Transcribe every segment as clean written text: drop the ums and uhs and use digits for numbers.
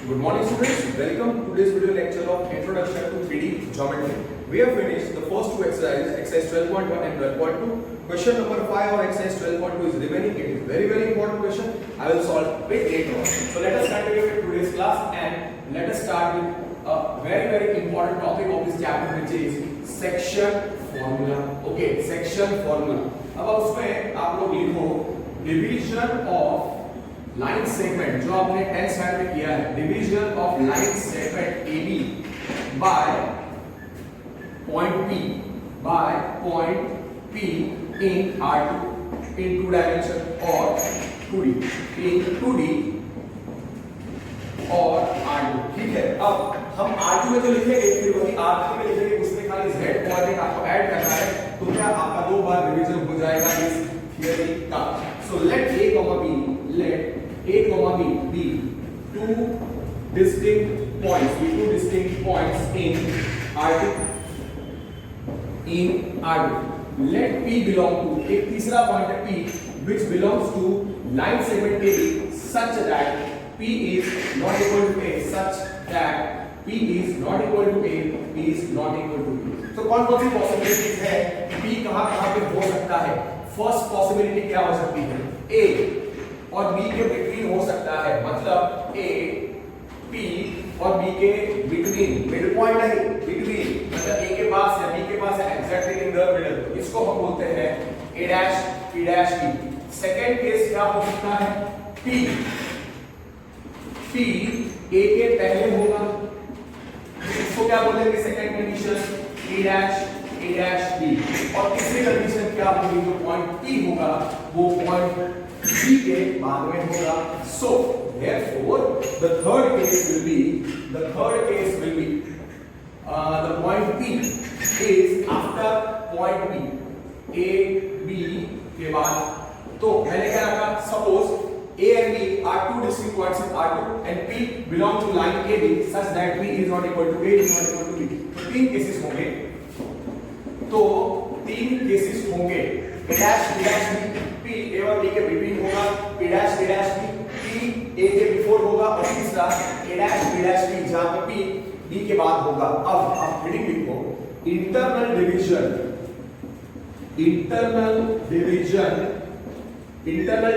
Good morning students, welcome to today's video lecture of Introduction to 3D Geometry. We have finished the first two exercises, exercise 12.1 and 12.2. Question number 5 of exercise 12.2 is remaining. It is very important question. I will solve it later on. So let us continue with today's class and let us start with a very important topic of this chapter, which is section formula. Okay, section formula. अब उसमें आप लोग लिखो division of line segment जो आपने 10th standard में किया है, division of line segment AB by point P in R2 in 2 dimension और 2D in 2D और R2. ठीक है, अब हम R2 में जो लिखेंगे फिर वही R3 में लिखेंगे, उसमें खाली Z कोऑर्डिनेट आपको ऐड करना है, तो क्या आपका दो बार रिवीजन हो जाएगा इस थियरी का. So let A, B two distinct points in R2. Let P belong to, एक तीसरा पॉइंट है P which belongs to line segment AB such that P is not equal to A, such that P is not equal to A, P is not equal to B. तो कौन कौन सी possibilities है, P कहाँ पे हो सकता है. First possibility क्या हो सकती है, A और B के बिटवीन हो सकता है, मतलब A P और B के बिटवीन, मिड पॉइंट है बिटवीन, मतलब A के पास या B के पास है एग्जैक्टली इन द मिडल, इसको हम बोलते हैं A dash P dash B. Second case क्या हो सकता है, P A के पहले होगा, इसको क्या बोलेंगे second condition, A dash B. और तीसरी कंडीशन क्या होगी, जो पॉइंट P होगा वो पॉइंट B के बाद में होगा. So therefore the third case will be the point P is after point B, A B के बाद. तो मैंने क्या रखा, suppose A and B are two distinct points in R2 and P belong to line AB such that P is not equal to A, is not equal to B. तो तीन cases होंगे, A dash B dash B, P A और B के between होगा, P dash B P A के before होगा, और तीसरा A डैश B B जहां पे P B के बाद होगा. अब आप हेडिंग लिखो, internal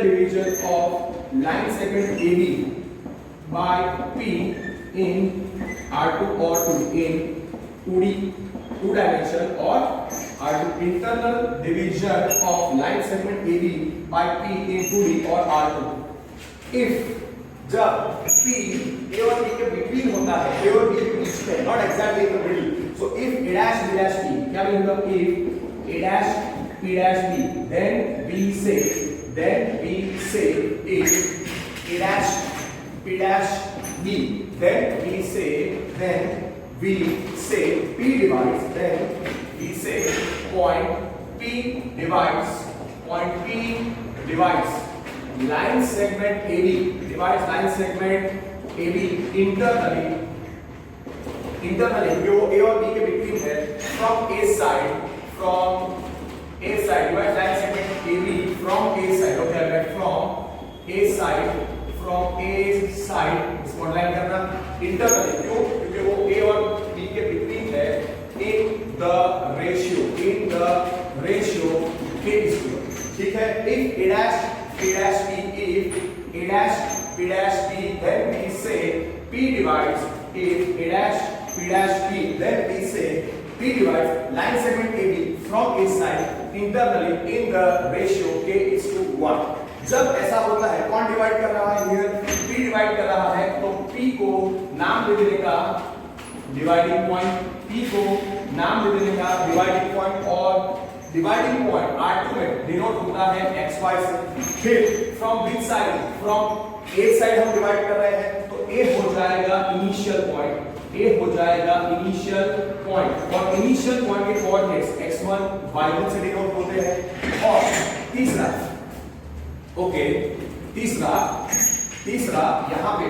division of line segment AB by P in R2 or 2 in 2D 2 dimension or R2. Internal division of line segment AB by P in 2D or R2. If जब P A और B के between होता है, A और B के बीच में, not exactly in the middle. So if A dash B dash P, क्या मिलेगा, if A dash P dash B, then we say if A dash P dash B, then we say P divides, then we say point P divides line segment AB, divides line segment AB internally जो A और B के between है, from A side divides line segment AB from A side. Okay, from A side इसको line करना internally, क्यों, क्योंकि वो A और B के बिटवीन है, in the ratio K/2. ठीक है, if A dash P dash B, then we say P divides, if A dash P dash B, then we say P divides line segment AB from A side internally in the ratio K/1. जब ऐसा होता है, कौन divide कर रहा है here, P divide कर रहा है, तो P को नाम दे देने का डिवाइडिंग पॉइंट, P को नाम दे देने का डिवाइडिंग पॉइंट, और डिवाइडिंग पॉइंट R2 में डिनोट होता है XY से. फिर from which side, from A side हम डिवाइड कर रहे हैं, तो A हो जाएगा इनिशियल पॉइंट, और इनिशियल पॉइंट के कोऑर्डिनेट्स x1 y1 से डिनोट होते हैं. और तीसरा यहाँ पे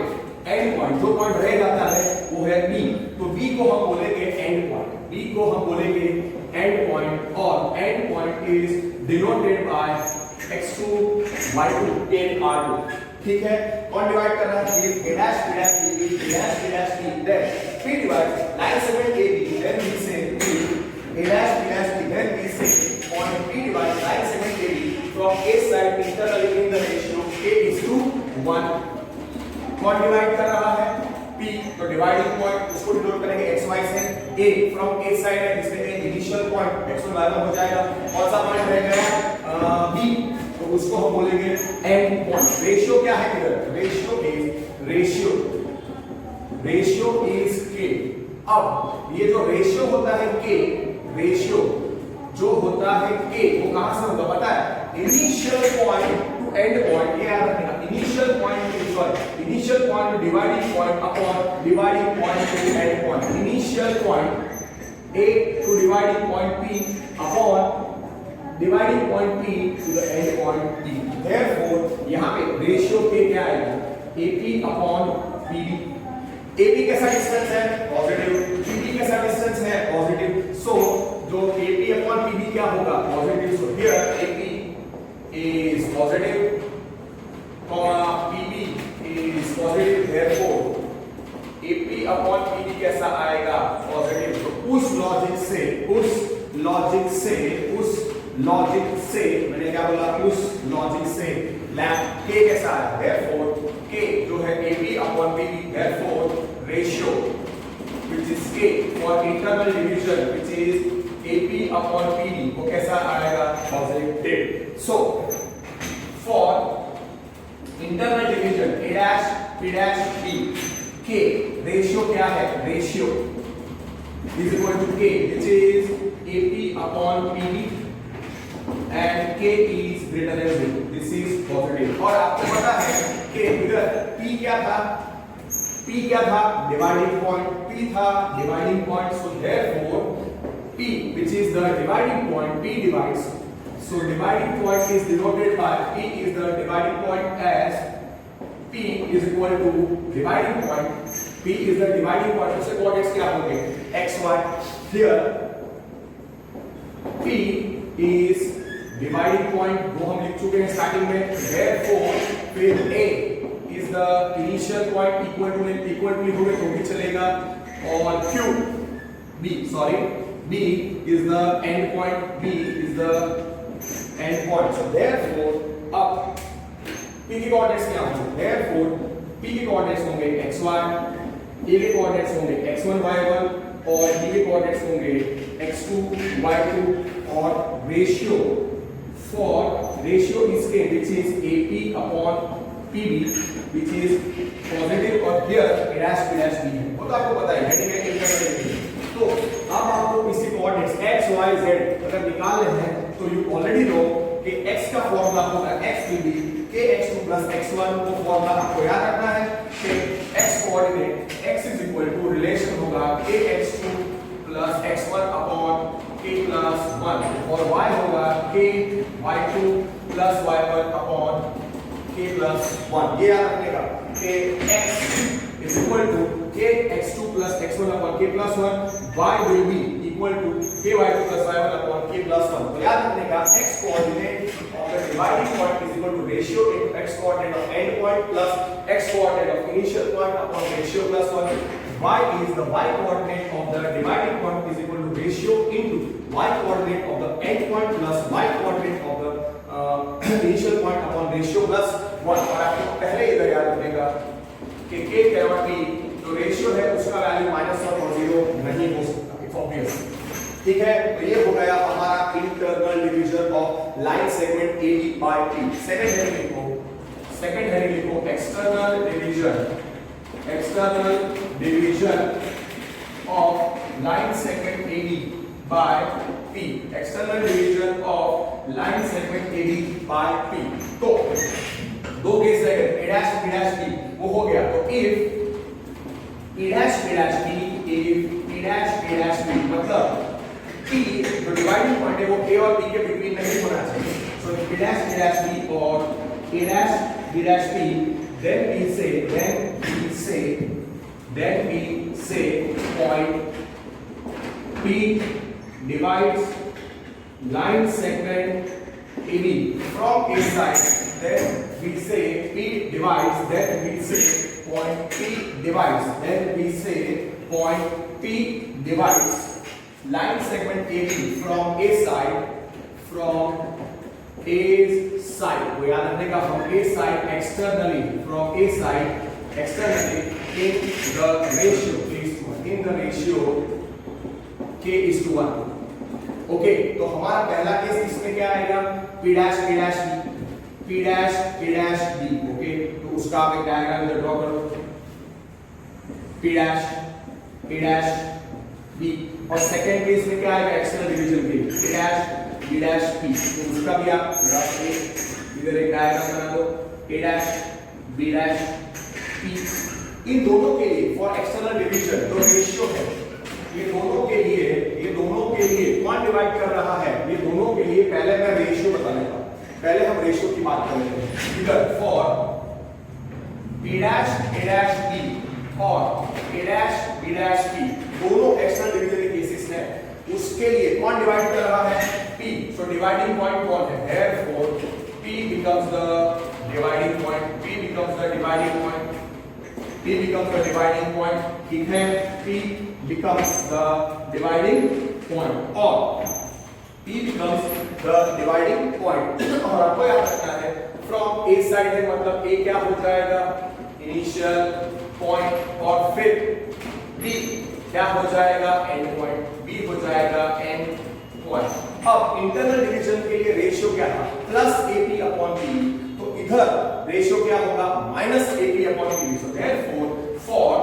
एंड पॉइंट, जो पॉइंट रह जाता है वो है B, तो B को हम बोलेंगे एंड पॉइंट, और and point is denoted by x2 y2 in r2, ठीक है। कौन डिवाइड कर रहा है? a dash b dash b b dash b dash b, then p divides line segment ab, then we say a dash b dash b, then we say point p divides line segment ab from a side internally in the ratio a is to 1। कौन divide कर रहा है? p, तो dividing point उसको denote करेंगे xy से, a from a side है जिसमें a initial point x1 y1 हो जाएगा, कौन सा पॉइंट रह गया? b, तो उसको हम बोलेंगे एंड पॉइंट। रेशियो क्या है इधर? Ratio is k। अब ये जो रेशियो होता है k, रेशियो जो होता है k वो कहां से होगा पता है? Initial point to end point, ये याद रखना, initial point to dividing point upon dividing point to end point, initial point a to dividing point p upon dividing point p to the end point p। Therefore यहां पे ratio k क्या आएगा? ap upon pb। ap कैसा distance है? Positive. pb कैसा distance है? Positive. So जो ap upon pb क्या होगा? Positive. So here ap is positive, pb is positive, therefore ap upon pb कैसा आएगा? पॉजिटिव। तो उस लॉजिक से मैंने क्या बोला? उस लॉजिक से लैम्प k कैसा है? therefore k जो है ap upon pb, therefore ratio which is k for internal division which is ap upon pb वो कैसा आएगा? Positive. So for internal division a dash b dash b, k ratio क्या है? Ratio is equal to k which is ap upon pb and k is greater than 0. This is positive। और आपको पता है कि इधर p क्या था? p क्या था? डिवाइडिंग पॉइंट p था, dividing point. So therefore p which is the dividing point, p divides, so dividing point is denoted by p is the dividing point as p is equal to dividing point, p is the dividing point, उसके coordinates क्या होंगे? x y। here p is dividing point वो हम लिख चुके हैं starting में, therefore फिर a is the initial point equal to लिखोगे तो भी चलेगा, और q b is the end point, b is the end point। so therefore अब p के कोऑर्डिनेट्स क्या होंगे? therefore p के कोऑर्डिनेट्स होंगे xy, a के कोऑर्डिनेट्स होंगे x1 y1 और b के कोऑर्डिनेट्स होंगे x2 y2, और ratio is k which is ap upon pb which is positive, और here a dash b dash b है, वो तो आपको पता है हेडिंग है इंटरवल। तो अब आपको इसी कोऑर्डिनेट्स x y z अगर निकालने हैं तो यू ऑलरेडी नो कि x का फॉर्मूला होगा xpb kx2 x1, वो फॉर्मूला आपको याद रखना है कि x coordinate x is equal to relation होगा kx2 x1 अपॉन k 1, और y होगा ky2 y1 अपॉन k 1। ये याद रखने का कि x is equal to kx2 x1 upon k 1, y will be equal to ky2 y1 upon k 1। तो याद रखने का x coordinate of the dividing point is equal to ratio into x coordinate of end point plus x coordinate of initial point upon ratio plus 1। y is the y coordinate of the dividing point is equal to ratio into y coordinate of the end point plus y coordinate of the initial point upon ratio plus 1। और आपको पहले इधर याद रखनेगा कि k cannot be, जो ratio है उसका value -1 और 0 नहीं हो सकता, इट्स ऑब्वियस। ठीक है, तो ये हो गया हमारा internal division of line segment AB by P। Second heading लिखो external division of line segment AB by P। External division of line segment AB by P। तो दो केस रह गए, a dash b dash b, वो हो गया। तो if a dash b dash b, if a dash b dash b, मतलब p जो डिवाइडिंग पॉइंट है वो a और b के बीच नहीं होना चाहिए। so a dash b dash b और a dash b dash b, then we say point p divides line segment AB from A side, then we say P divides, then we say point P divides, then we say point P divides line segment AB from A side, from A side, तो याद रखने का from A side externally, from A side externally in the ratio K is to 1, in the ratio K is to 1. Okay, तो हमारा पहला case इसमें क्या आएगा, P dash B, P dash B. Okay, तो उसका आप एक डायग्राम इधर ड्रॉ करो, P डैश B. और सेकंड केस में क्या आएगा, एक्सटर्नल डिवीजन के P डैश P. तो उसका भी आप इधर एक डायग्राम बना दो, A डैश P. इन दोनों के लिए फॉर एक्सटर्नल डिवीजन जो रेशियो है, ये दोनों के लिए कौन डिवाइड कर रहा है, ये दोनों के लिए पहले मैं रेशियो बता देता हूं. पहले हम रेशियो की बात करेंगे. इधर for P dash A dash B और A dash B dash P दोनों एक्सटर्नल डिवीजन के केसेस हैं, उसके लिए कौन डिवाइड कर रहा है, P. सो डिवाइडिंग पॉइंट कौन है, therefore P becomes the dividing point, P becomes the dividing point, P becomes the dividing point. ठीक है, P becomes the dividing point और P becomes the dividing point. और आपको याद रखना है from A side है, मतलब A क्या हो जाएगा, initial point, और फिर B क्या हो जाएगा, end point, B हो जाएगा end point. अब इंटरनल डिवीजन के लिए रेशियो क्या था, प्लस AP अपॉन P. तो इधर रेशियो क्या होगा, minus AP upon P. So therefore for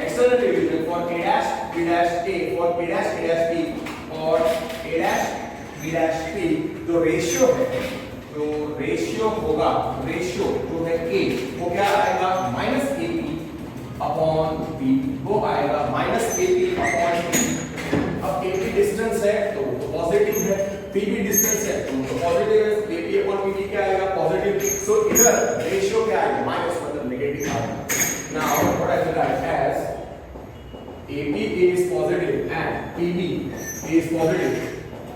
external division for A dash B dash A, for P dash A dash B और A dash B dash P, जो ratio है, जो ratio होगा, ratio जो है A, वो क्या आएगा, माइनस AP अपॉन P. वो आएगा माइनस AP अपॉन P. अब AP डिस्टेंस है तो पॉजिटिव है, P भी डिस्टेंस है तो पॉजिटिव है, AP अपॉन P क्या आएगा, पॉजिटिव. सो इधर रेशियो क्या आएगा, माइनस मतलब नेगेटिव आएगा. Now what I will write as AP is positive and PB is positive.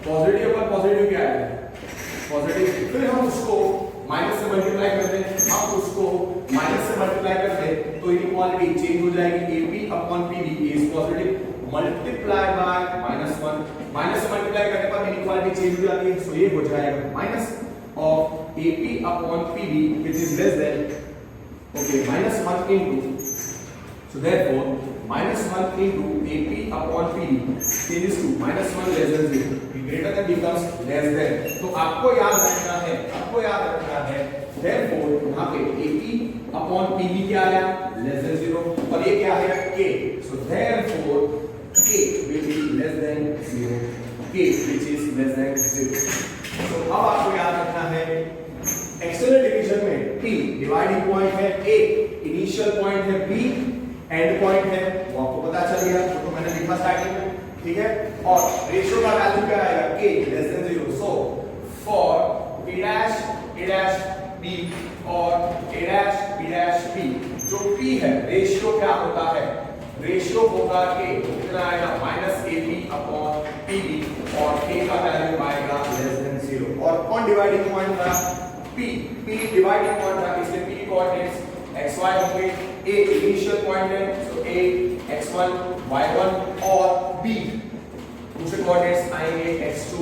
Positive upon positive क्या आएगा, पॉजिटिव. फिर हम उसको माइनस से मल्टीप्लाई कर दें, हम उसको माइनस से मल्टीप्लाई कर दें तो इनइक्वालिटी चेंज हो जाएगी, AP upon PB is positive multiply by -1. Minus से मल्टीप्लाई करने पर इनइक्वालिटी चेंज हो जाती है, सो ये हो जाएगा minus of AP upon PB which is less than, okay, -1 into, so therefore -1 into AP upon PB changes to -1 less than 0, greater than becomes less than. तो आपको याद रखना है देयरफॉर यहां पे AP अपॉन PB क्या आया, लेस देन 0, और ये क्या है, K. So therefore K will be less than 0, K which is less than 0. तो अब आपको याद रखना है एक्सटर्नल डिवीजन में P डिवाइडिंग पॉइंट है, A इनिशियल पॉइंट है, B एंड पॉइंट है, वो आपको पता चल गया, तो मैंने लिखा स्टार्टिंग में, ठीक है. और रेशियो का वैल्यू क्या आएगा, K less than 0. So for P dash A dash B और A dash B dash P, जो P है रेशियो क्या होता है, रेशियो होगा K, कितना आएगा, माइनस AP अपॉन PB और K का वैल्यू आएगा लेस देन 0. और कौन डिवाइडिंग पॉइंट था, P डिवाइडिंग पॉइंट था, इसलिए P कोऑर्डिनेट्स xy होंगे, A इनिशियल पॉइंट है, सो A x1 y1 और B दूसरे कोऑर्डिनेट्स आएंगे x2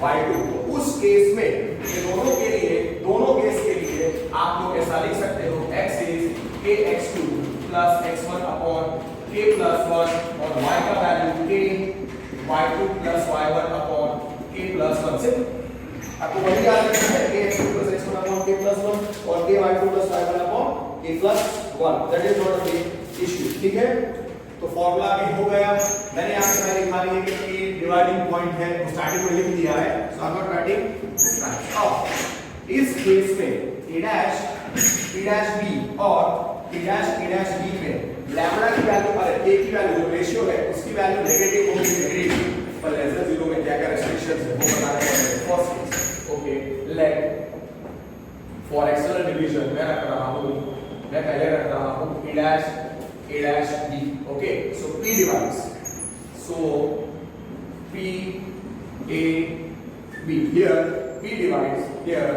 y2. तो उस केस में ये दोनों केस के लिए आप लोग ऐसा लिख सकते हो, x is kx2 plus x1 upon k plus 1 और y का value k y2 plus y1 upon k plus 1 से आपको वही याद रखना है, k x2 plus x1 upon k plus 1 और k y2 plus y1 upon k plus 1. That is not a big issue, ठीक है. तो फार्मूला अभी हो गया, मैंने यहां पे लिखा है कि P डिवाइडिंग पॉइंट है, तो स्टार्टिंग में लिख दिया है, so I am not writing. अब इस केस में A dash P dash B और P dash A dash B में लैम्बडा की वैल्यू और A की वैल्यू जो रेशियो है उसकी वैल्यू नेगेटिव होगी, नेगेटिव, पर लेस देन 0 में क्या क्या रेस्ट्रिक्शंस है वो बताने हैं. First okay, let for external division मैं पहले रख रहा हूं P dash A dash B. Okay, so P divides, so P A B, here P divides here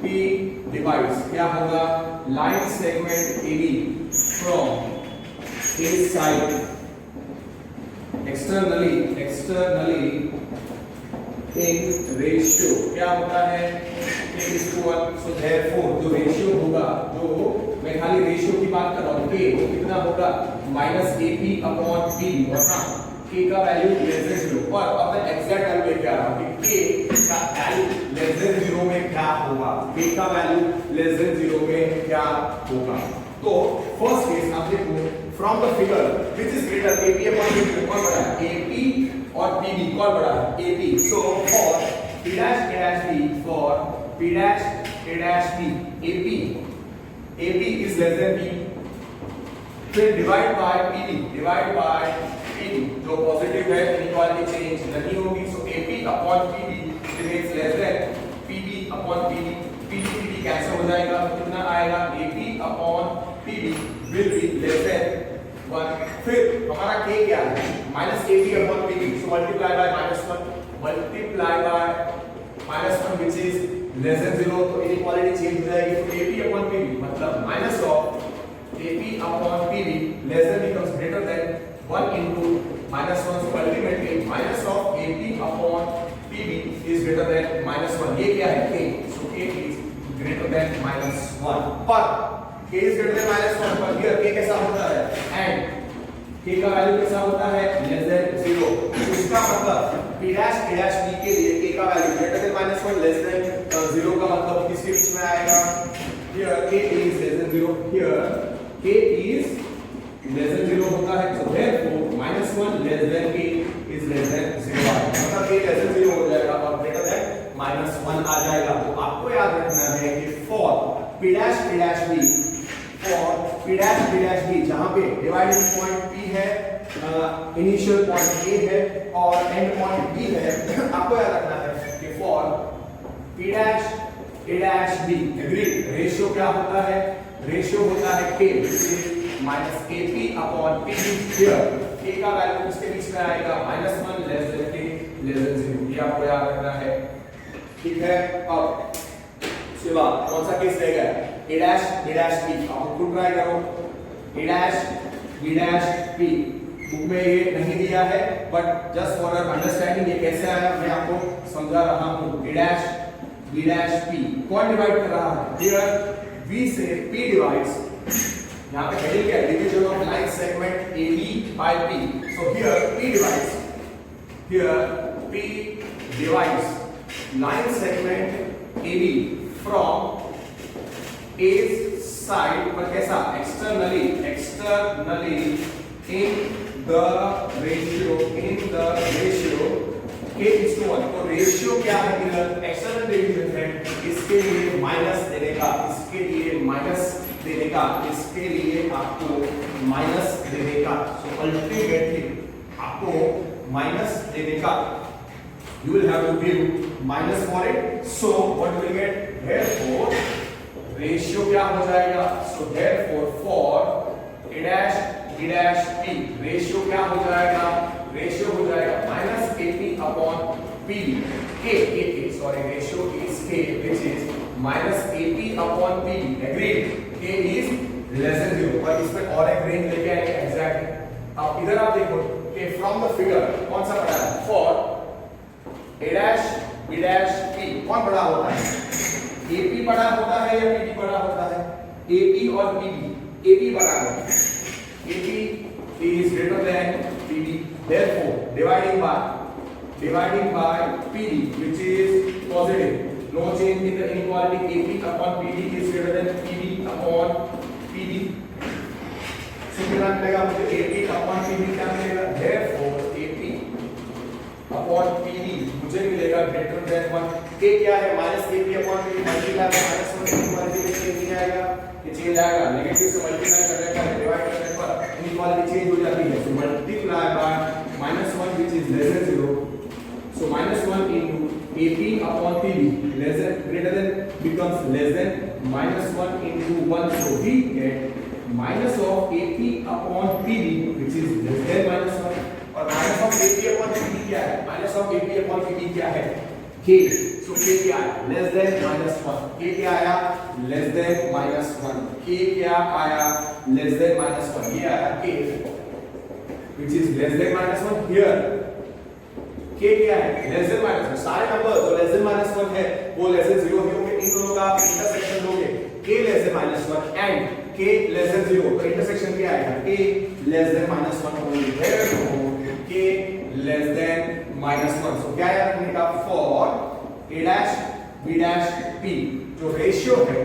P divides क्या होगा line segment AB from A side externally in ratio क्या होता है 8:1 so therefore जो रेशियो होगा जो मैं खाली रेशियो की बात कर रहा हूँ k वो कितना होगा -AP/P और हाँ k का वैल्यू लेस देन 0 और अब मैं एग्जैक्ट वैल्यू लेके आ रहा हूँ कि k का वैल्यू लेस देन 0 में क्या होगा k का वैल्यू लेस देन 0 में क्या होगा तो फर्स्ट केस आप देखो from the figure which is greater AP/P कौन बड़ा है AP और PB कौन बड़ा है AP so for P'(A')B for P'(A')B AP is less than P फिर डिवाइड बाय PB जो पॉजिटिव है इनइक्वालिटी चेंज नहीं होगी सो AP/PB remains less than PB/PB PB cancel हो जाएगा तो कितना आएगा AP/PB will be less than 1 फिर हमारा k क्या है -AP/PB so multiply by -1 which is less than 0 तो इनइक्वालिटी चेंज हो जाएगी तो AP/PB मतलब minus of AP/PB less than becomes greater than 1 into -1 so ultimately minus of AP/PB is greater than -1 ये क्या है k so k is greater than -1 पर k is greater than -1 पर here k कैसा होता है and k का value कैसा होता है लेस देन 0 इसका मतलब P'(A')B के लिए k का value greater than -1 less than 0 का मतलब किसके बीच में आएगा here k is less than 0 here k is less than 0 होता है so therefore -1 less than k is less than 0 मतलब k less than 0 हो जाएगा और greater than -1 आ जाएगा तो आपको याद रखना है कि for P'(A')B जहां पे डिवाइडिंग पॉइंट P है इनिशियल पॉइंट A है और एंड पॉइंट B है आपको याद रखना है कि for P'(A')B एग्रीड रेशियो क्या होता है रेशियो होता है k -AP/PB here k का वैल्यू किसके बीच में आएगा -1 less than k less than 0 ये आपको याद रखना है ठीक है अब उसके बाद कौन सा केस रहेगा A'(B' आप खुद ट्राई करो A'(B') बुक में ये नहीं दिया है but just for your understanding ये कैसे आया मैं आपको समझा रहा हूं A'(B') कौन डिवाइड कर रहा है हियर V से P डिवाइड्स यहां पे हेडिंग क्या है division of line segment AB by P so here P divides line segment AB from A side पर कैसा externally in the ratio k:1 तो रेशियो क्या है इधर एक्सटर्नल डिवीजन है इसके लिए माइनस देने का इसके लिए आपको माइनस देने का सो अल्टीमेटली आपको माइनस देने का you will have to give minus for it so what will get therefore ratio क्या हो जाएगा so therefore for A'(B') ratio क्या हो जाएगा ratio हो जाएगा -AP/PB sorry ratio is k which is -AP/PB agreed k is less than 0 पर इसमें और एक रेंज लेके आएंगे एग्जैक्ट अब इधर आप देखो कि फ्रॉम द फिगर कौन सा पड़ा है for A'(B') कौन बड़ा होता है AP बड़ा होता है या PB बड़ा होता है AP और PB AP बड़ा होता है AP is greater than PB therefore dividing by PD which is positive no change in the inequality AP/PB is greater than PB/PB so कितना मिलेगा मुझे AP/PB क्या मिलेगा therefore AP/PB मुझे मिलेगा greater than 1 k क्या है -AP/PB मल्टीप्लाई बाय -1 इक्वलिटी नहीं आएगा ये चेंज आएगा नेगेटिव से मल्टीप्लाई करने पर डिवाइड करने पर इनइक्वालिटी चेंज हो जाती है so multiply by -1 which is less than 0 so -1 into AP/PB less than greater than becomes less than -1 into 1 so we get minus of AP/PB which is less than -1 और minus of AP/PB क्या है minus of AP/PB क्या है k, so k क्या आया less than -1, k क्या आया less than -1, k क्या आया लेस देन -1, ये आया k which is less than -1 here, k क्या है लेस देन -1, सारे नंबर जो लेस देन -1 है वो लेस देन 0 ही होंगे, इन दोनों का आप इंटरसेक्शन लोगे k less then -1 and k less than 0, तो इंटरसेक्शन क्या आएगा k less then -1 only, therefore k less then -1, सो क्या याद रखने का for a dash b dash p, जो रेशियो है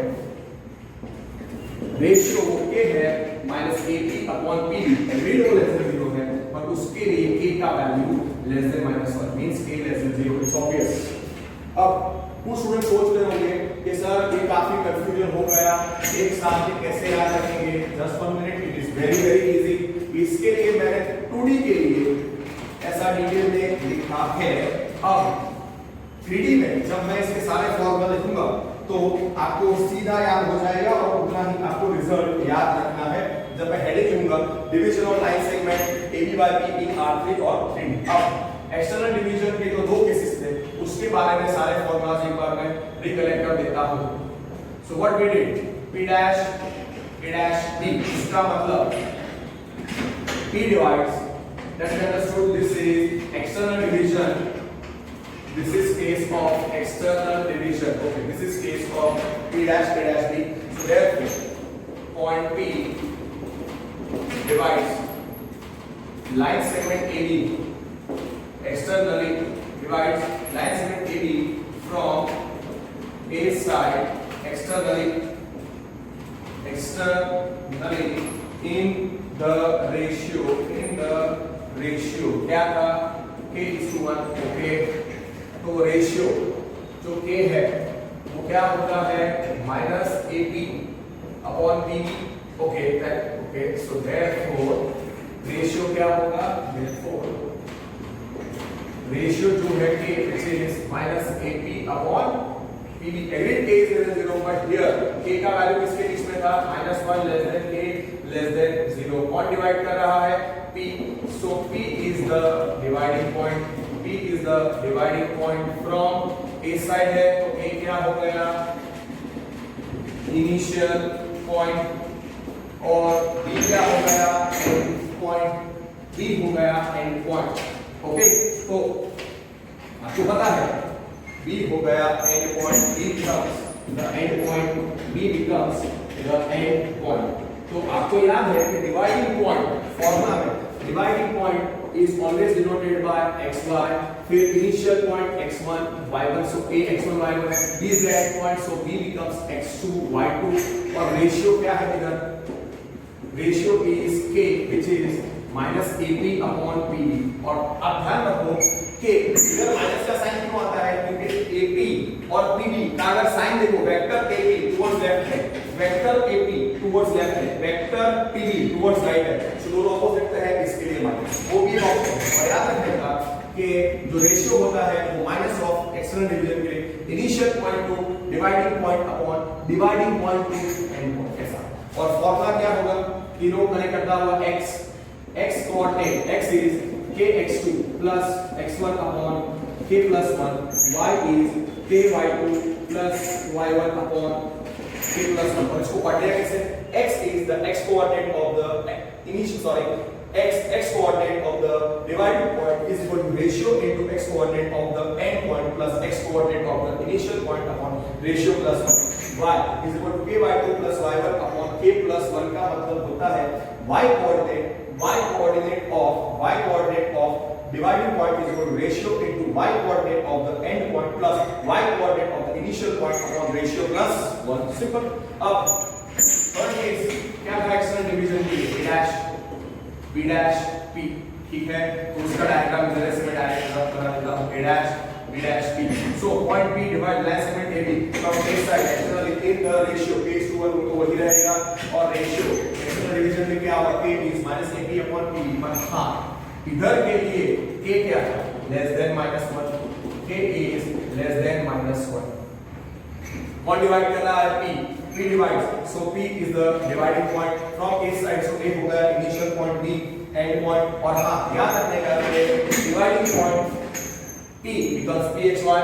रेशियो वो k है -ap/p, every row less than 0 है और उसके लिए k का value less than -1 means k less than 0, it's obvious. अब कुछ स्टूडेंट सोच रहे होंगे कि सर ये काफी कंफ्यूजन हो गया, एक साथ में कैसे याद रखेंगे, just 1 minute, it is very very easy. इसके लिए मैंने 2D के लिए ऐसा डिटेल में लिखा है। अब 3D में जब मैं इसके सारे फॉर्मूला लिखूंगा तो आपको सीधा याद हो जाएगा और उतना ही आपको रिजल्ट याद रखना है। जब मैं हेडिंग लूंगा division of line segment AB by P in R3 और 3D। अब एक्सटर्नल डिवीजन के जो दो केसेस थे उसके बारे में सारे फॉर्मूलाज एक बार मैं रिकलेक्ट कर देता हूं। So what we did, P dash A dash B, इसका मतलब P divides, that's understood, this is external division, this is case of external division, okay, this is case of P dash A dash B, so therefore point P divides line segment AB, externally divides line segment AB from A side externally in the ratio क्या था k:1, okay, तो ratio जो k है वो क्या होता है -ap/p, okay, so therefore ratio क्या होगा, देयरफॉर रेशियो जो है k which is -ap/p, every k is less than 0 but here k का वैल्यू किसके बीच में था -1 less than k less than 0, कौन डिवाइड कर रहा है p, so p is the dividing point from a side है तो a क्या हो गया इनिशियल पॉइंट और b क्या हो गया एंड पॉइंट, b हो गया एंड पॉइंट, ओके, तो आपको पता है b हो गया and point, b becomes the end point, b becomes the end point। तो आपको याद है कि डिवाइडिंग पॉइंट फॉर्मूला में dividing point is always denoted by xy, फिर initial point x1 y1, so a x1 y1 है, b is the end point, so b becomes x2 y2, और ratio क्या है इधर, ratio is k which is -ap/p, और अब ध्यान रखो k इधर माइनस का साइन क्यों आता है, क्योंकि ap और pb का अगर साइन देखो वेक्टर ap टुवर्ड्स लेफ्ट है, वेक्टर ap टुवर्ड्स लेफ्ट है, वेक्टर pb टुवर्ड्स राइट है, सो दोनों ऑपोजिट है, इसके लिए माइनस, वो भी ऑपोजिट है। और याद रखिएगा कि जो रेशियो होता है वो माइनस ऑफ एक्सटर्नल डिवीजन के लिए initial point to dividing point upon dividing point to end point, ऐसा। और फॉर्मूला क्या होगा, तीनों कनेक्ट करता हुआ x coordinate x is kx2 plus x1 upon k plus 1, y is ky2 plus y1 upon k plus 1, और इसको पढ़ लिया कैसे, x is the x coordinate of the x coordinate of the dividing point is equal to ratio into x coordinate of the end point plus x coordinate of the initial point upon ratio plus 1, y is equal to ky2 plus y1 upon k plus 1 का मतलब होता है y coordinate of dividing point is equal to ratio into y coordinate of the end point plus y coordinate of the initial point upon ratio plus 1, simple। अब third case क्या था, external division के लिए b dash p, ठीक है, तो उसका diagram इधर से मैं डायरेक्ट ड्रॉ करा देता हूं, b dash p, so point p divide line segment ab from a side externally in the ratio k:1, तो वही रहेगा, और रेशियो एक्सटर्नल डिवीजन में क्या होगा, k means -ap/p, पर हां इधर के लिए k क्या था, less than -1, k is less than -1, कौन डिवाइड कर रहा है, p divides, so p is the dividing point from a side, so a हो गया initial point, b end point, और हां याद रखने का है dividing point p becomes pxy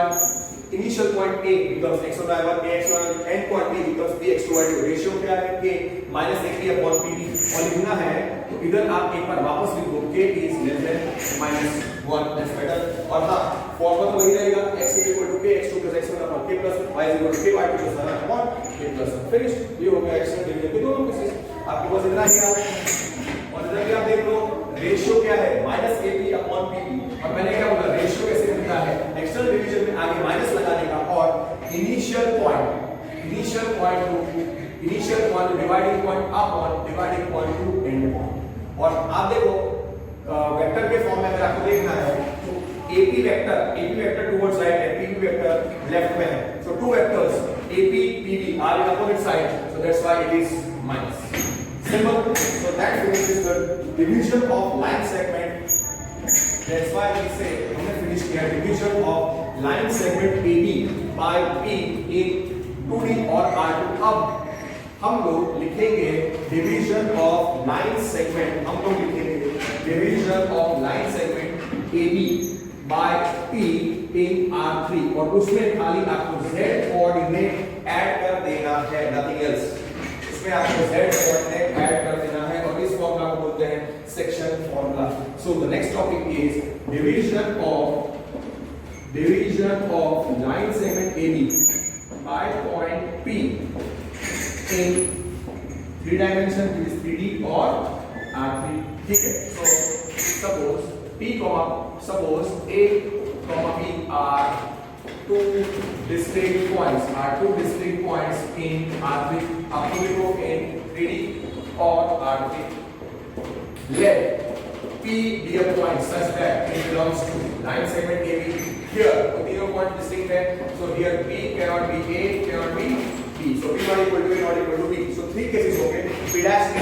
initial point A becomes x1 by 1, ax1, end point B becomes bx2 by 2. Ratio क्या है k minus ap upon pb और लिखना है तो इधर आप एक बार वापस लिखो k is less than minus 1, that's better. और हाँ फॉर्मूला तो वही रहेगा, x is equal to k x2 plus x1 upon k plus y is equal to k y2 plus y upon k plus 1. Finish, ये हो गया extra division के दोनों केसेस. आपके पास इतना ही आ रहा है और इधर भी आप देख लो रेशियो क्या है माइनस ap अपॉन pb और मैंने क्या बोला रेशियो कैसे मिलता है एक्सटर्नल डिवीजन में आगे माइनस लगाने का और initial point dividing point upon dividing point to end point. और आप देखो वेक्टर के फॉर्म में अगर आपको देखना है तो AP वेक्टर टुवर्ड्स राइट है, PB वेक्टर लेफ्ट में है. So two vectors AP PB are in opposite side, so that's why it is minus. Simple. So that finishes the division of line segment. That's why we say हमने finish किया division of line segment AB by P in 2D और R2. अब हम लोग लिखेंगे division of line segment. हम लोग लिखेंगे division of line segment AB by P in R3 और उसमें खाली आपको Z कोऑर्डिनेट ऐड कर देना है, nothing else. इसमें आपको Z कोऑर्डिनेट ऐड कर देना है और इस फॉर्मूला को बोलते हैं section formula. So the next topic is division of line segment AB by point P in 3 dimension, which is 3D और R3. ठीक है. So suppose A, B are two distinct points in R3. आपको देखो in 3D और R3. Let P be a point such that it belongs to line segment AB. Here, the तीनों point distinct है. So here P cannot be A, cannot be B. So P not equal to A, not equal to B. So three cases हो गए. P dash B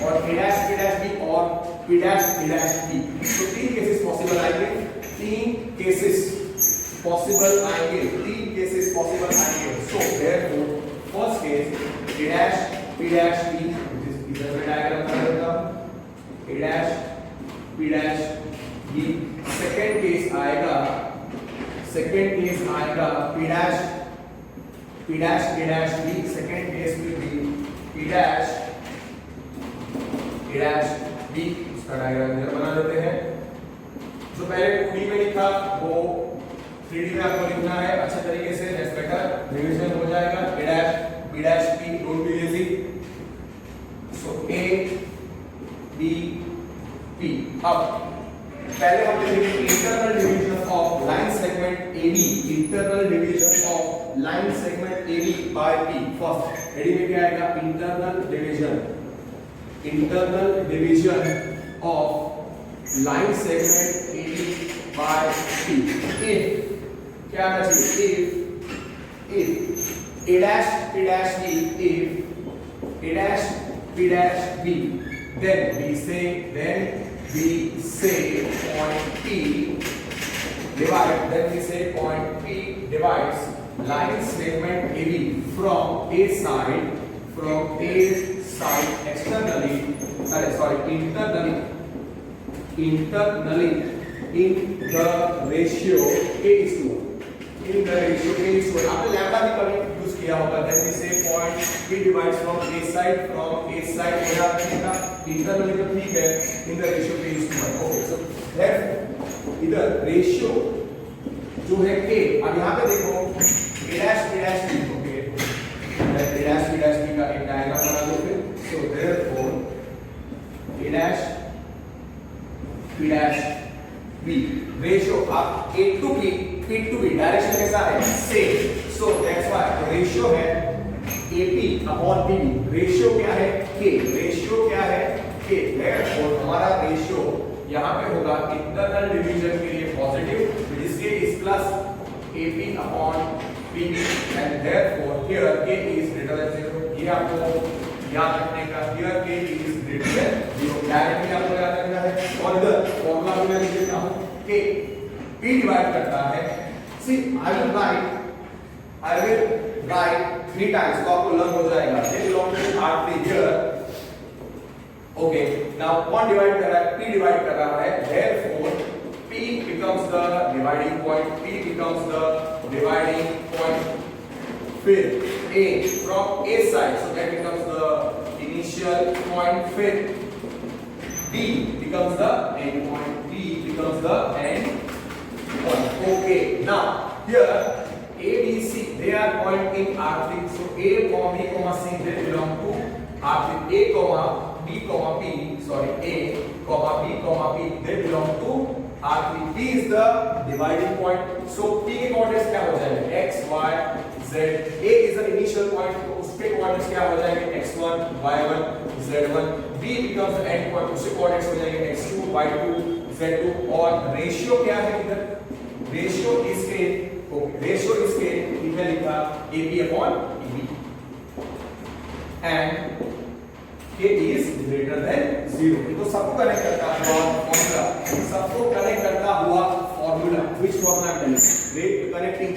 और P dash B और P dash B. So तीन cases possible आएंगे. तीन cases possible आएंगे. So therefore first case P dash B, इधर में डायग्राम बना देता हूं. P dash B. Second case आएगा P dash B. Second case में भी P dash B. इसका डायग्राम इधर बना देते हैं. जो पहले 2D में लिखा वो 3D में आपको लिखना है अच्छे तरीके से. That's better. रिवीजन हो जाएगा. B dash B. Don't be lazy. So A B P. अब पहले हम लिखेंगे internal division of line segment AB by P. फर्स्ट एडी में क्या आएगा internal division of line segment AB by P. If क्या आना चाहिए if A dash P dash B, if A dash P dash B, then we say point P divides line segment AB from A side internally in the ratio A:1. आपने lambda भी कभी use किया होगा. then we say point P divides from A side मेरा का internally तो ठीक है in the ratio A:1. okay, so therefore इधर रेशियो जो है K. अब यहाँ पे देखो A dash B. Okay, A dash B का एक डायग्राम बना दो फिर. so therefore A dash B ratio आप A to B डायरेक्शन कैसा है same. So that's why ratio है AP अपॉन PB. रेशियो क्या है K. therefore हमारा रेशियो यहाँ पे होगा इंटरनल डिवीजन के लिए पॉजिटिव, जिसके is plus AP upon PB and therefore here K is greater than 0. ये आपको याद रखने का. here K is greater than 0 directly आपको याद रखना है. और इधर फॉर्मूला में मैं लिख देता हूं K P डिवाइड करता है. See, I will write 3 times. तो आपको लर्न हो जाएगा. They belong to R3 here. Okay. Now कौन डिवाइड कर रहा है? P डिवाइड कर रहा है. Therefore P becomes the dividing point. P becomes the dividing point. फिर A from A side, so that becomes the initial point. फिर B becomes the end point. B becomes the end point. Okay. Now here A, B, C, they are point in R3. So A, B, C, they belong to R3. A, B, P, sorry, A, B, P, they belong to R3. P is the dividing point. So P के coordinates क्या हो जाएंगे? X, Y, Z. A is the initial point. तो उसके coordinates क्या हो जाएंगे? X1, Y1, Z1. B becomes the end point. उसके coordinates हो जाएंगे X2, Y2, Z2. और ratio क्या है इधर? Ratio इसके रेशियो इसके इधर लिखा AB upon EB and K is greater than 0. ये तो सबको कनेक्ट करता हुआ फॉर्मूला, सबको कनेक्ट करता हुआ formula. Which formula I'm telling? Connecting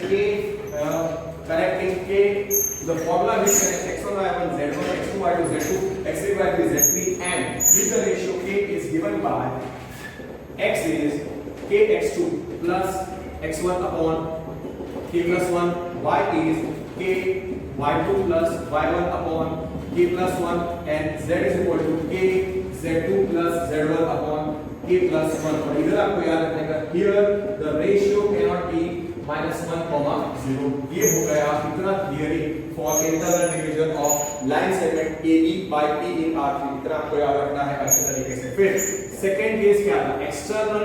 K to the formula which connects x1 y1 z1 x2 y2 z2 x3 y3 z3 and with the ratio K is given by x is kx2 plus x1 upon K plus 1, y is K y2 plus y1 upon K plus 1 and z is equal to K z2 plus z1 upon K plus 1. और इधर आपको याद रखने का here the ratio cannot be -1, 0. ये हो गया इतना theory for internal division of line segment AB by P in R3. इतना आपको याद रखना है अच्छे तरीके से. फिर second case क्या था? external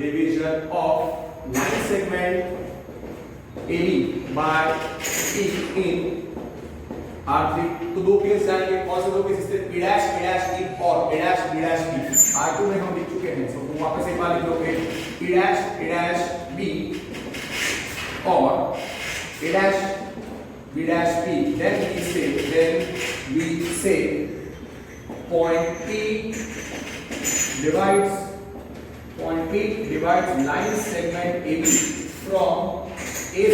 division of line segment AB by P in R3. तो दो केस जाएंगे. कौन से दो केस? इससे P dash P और A dash B dash B. R2 में हम लिख चुके हैं, तो वापस एक बार लिख लोगे P dash B और A dash B dash P. Then we say point P divides line segment AB from A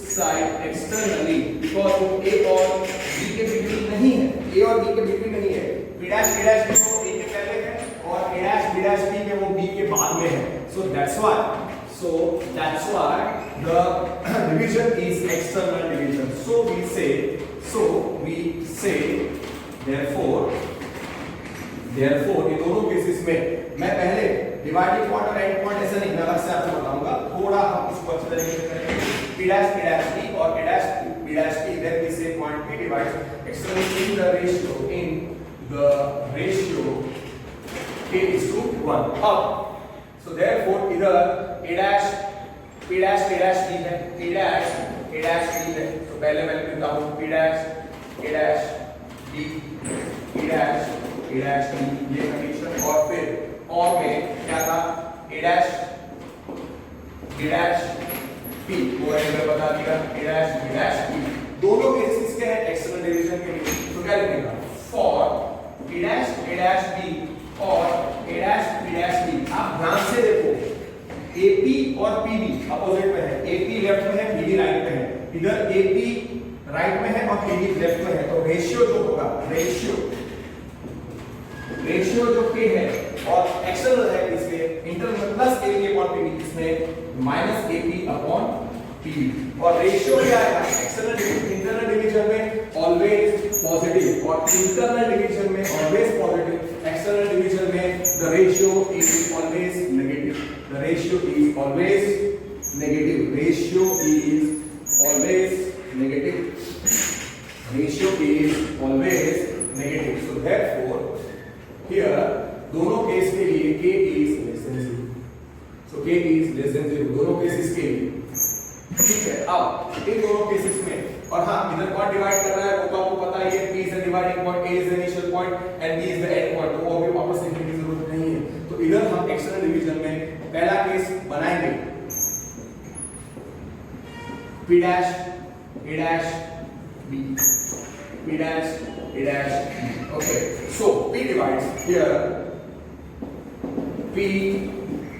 side externally because वो A और B के बिटवीन नहीं है. A और B के बिटवीन नहीं है. P dash B तो A के पहले है और A dash B dash B में वो B के बाद में है. So that's why the division is external division. So we say therefore इन दोनों केसेस में मैं पहले डिवाइडिंग पॉइंट और एंड पॉइंट ऐसा नहीं, मैं अलग से आपको बताऊंगा. थोड़ा हम इसको अच्छे तरीके से करेंगे. P dash P और A dash B dash P. Then we say point P divides externally in the ratio K is to 1. अब so therefore इधर A dash P dash B है, P dash A dash B है. तो पहले मैं लिखता हूँ P dash A dash B P dash A dash B, ये कंडीशन. और फिर और में क्या था? A dash B dash P वो मैंने बता दिया. A dash B dash P दोनों केसेस के हैं एक्सटर्नल डिवीजन के लिए. तो क्या लिखेगा? For P dash A dash B और A dash B dash B. आप ध्यान से देखो AP और PB अपोजिट में है. AP लेफ्ट में है, PB राइट में है. इधर AP राइट में है और PB लेफ्ट में है. तो रेशियो जो होगा रेशियो जो K है और एक्सटर्नल है इसके internal plus AP upon PB, इसमें माइनस AP अपॉन PB. और रेशियो क्या आएगा? इंटरनल डिवीजन में ऑलवेज पॉजिटिव और इंटरनल डिवीजन में ऑलवेज पॉजिटिव. एक्सटर्नल डिवीजन में the ratio is always negative. Ratio is always negative. So therefore here दोनों case के लिए K is less than 0. So K is less than 0 दोनों cases के लिए. ठीक है. अब इन दोनों केसेस में और हाँ इधर कौन डिवाइड कर रहा है वो तो आपको पता ही है. P is the dividing point, A is the initial point and B is the end point. तो वो भी वापस लिखने की जरूरत नहीं है. तो इधर हम एक्सटर्नल डिवीजन में पहला केस बनाएंगे P dash A dash B P dash A dash B. Okay, so P divides here. P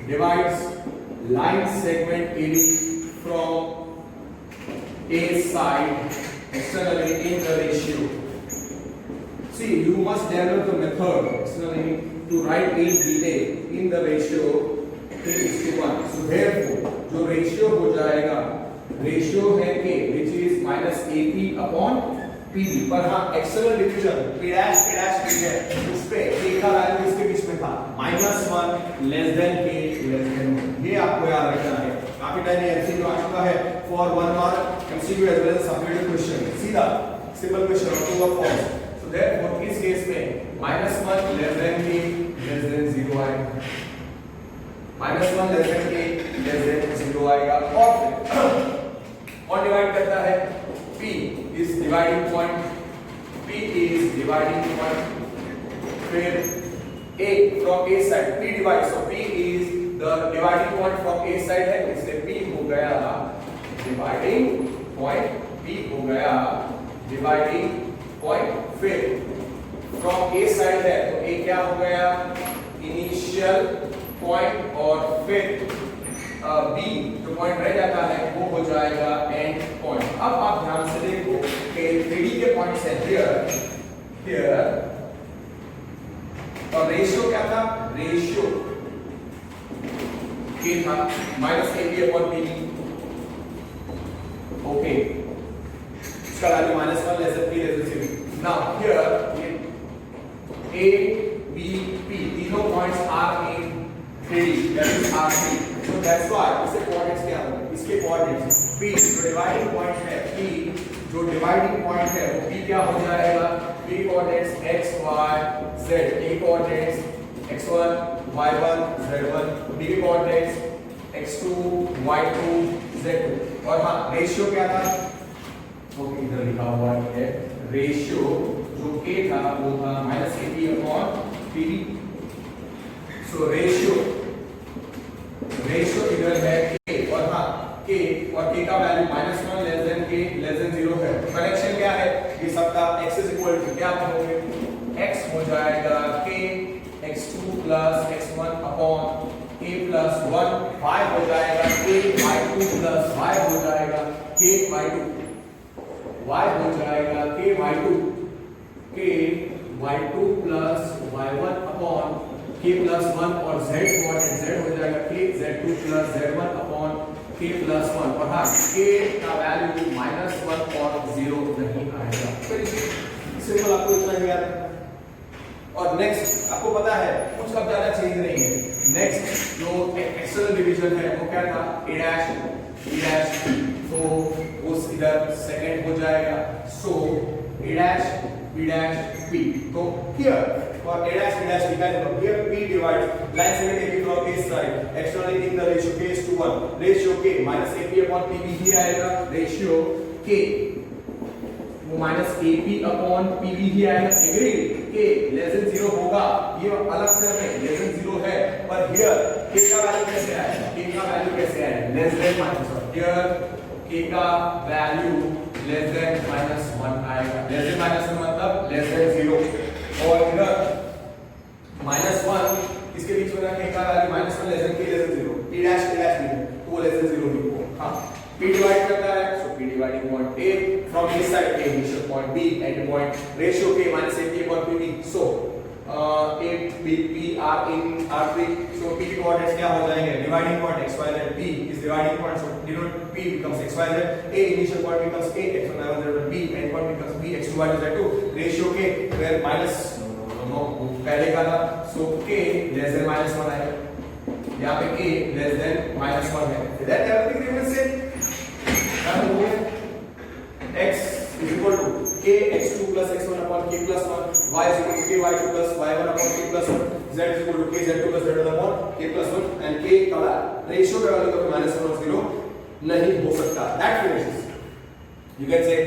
divides line segment AB from A side externally in the ratio. See, you must develop the method externally to write in detail in the ratio k:1. So therefore जो ratio हो जाएगा, ratio है k which is minus AP upon PB. पर हाँ external division P dash है, उस पे k का वैल्यू इसके बीच में था -1 less than k less then 1. ये आपको याद रखना है. काफी टाइम ये एमसीक्यू आ चुका है for 1 mark MCQ as well as subjective question. सीधा सिंपल क्वेश्चन और ट्रू और फॉल्स. सो देयरफॉर इस केस में -1 less than k less than 0 आएगा. -1 less than k less than 0 आएगा. और डिवाइड करता है p is dividing point, p is dividing point. फिर a from a side p divides, so p is the dividing point from a side है, इसलिए p हो गया dividing point. p हो गया dividing point. फिर from a side है तो a क्या हो गया initial point, और फिर b जो पॉइंट रह जाता है वो हो जाएगा एंड पॉइंट. अब आप ध्यान से देखो कि 3D के पॉइंट्स हैं हियर और रेशियो क्या था, रेशियो k था -AP/PB. ओके, इसका value -1 less than p less than 0. Now here a b p तीनों points are in 3D, that is R3. So that's why इसके कोऑर्डिनेट्स क्या होंगे, इसके कोऑर्डिनेट्स p जो डिवाइडिंग पॉइंट है, p जो डिवाइडिंग पॉइंट है वो p क्या हो जाएगा, p coordinates x y z, a coordinates x1 y1 z1, b coordinates x2 y2 z2. और हाँ रेशियो क्या था, वो इधर लिखा हुआ है, रेशियो जो k था वो था -AP/PB. सो रेशियो इधर है k, और हाँ k और k का value -1 less than k less than 0 है. कनेक्शन क्या है, ये सबका x इज इक्वल टू क्या होंगे, x हो जाएगा k x2 plus x1 upon k plus 1, y हो जाएगा k y2 प्लस y हो जाएगा k y2, y हो जाएगा k y2 plus y1 upon k plus 1, और z कोऑर्डिनेट z हो जाएगा k z2 plus z1 upon k plus 1. और हाँ k का वैल्यू -1 और 0 नहीं आएगा. सिंपल, आपको इतना ही याद रखना. और नेक्स्ट आपको पता है कुछ अब ज्यादा चेंज नहीं है. नेक्स्ट जो एक्सटर्नल डिवीजन है वो क्या था, a डैश b डैश, तो उस इधर सेकंड हो जाएगा. सो a dash b dash p. तो here for a dash b dash we can here p divides line segment AB from a side, externally in the ratio k is to 1, ratio k -AP/PB ही आएगा, ratio k वो -AP/PB ही आएगा. Agree, k less than 0 होगा, ये अलग से हमें less than 0 है, पर हियर k का वैल्यू कैसे आएगा, k का वैल्यू कैसे आएगा, लेस देन -1. हियर k का वैल्यू लेस देन -1 आएगा. लेस देन -1 मतलब लेस देन 0. और इधर -1 इसके बीच में रखने का value -1 less than k less than 0, p dash नहीं तो वो लेस देन 0 ही हो. हां, p डिवाइड करता है, so p dividing point a from a side, a initial point b end point, ratio k -AP/PB. So a b p r in r3. So p के coordinates क्या हो जाएंगे, dividing point x y z, p is dividing point, so denote p becomes x y z, a initial point becomes a x1 y1 z1, b end point becomes b x2 y2 z2, ratio k where minus पहले का था, सो k less then -1 आएगा. यहाँ पे k less then -1 है. That everything remains same. Done हो गया. x is equal to k x2 plus x1 upon k plus 1, y is equal to k y2 plus y1 upon k plus 1, z is equal to k z2 plus z1 upon k plus 1, and k का ratio का value कभी -1 और 0 नहीं हो सकता. That finishes. You can say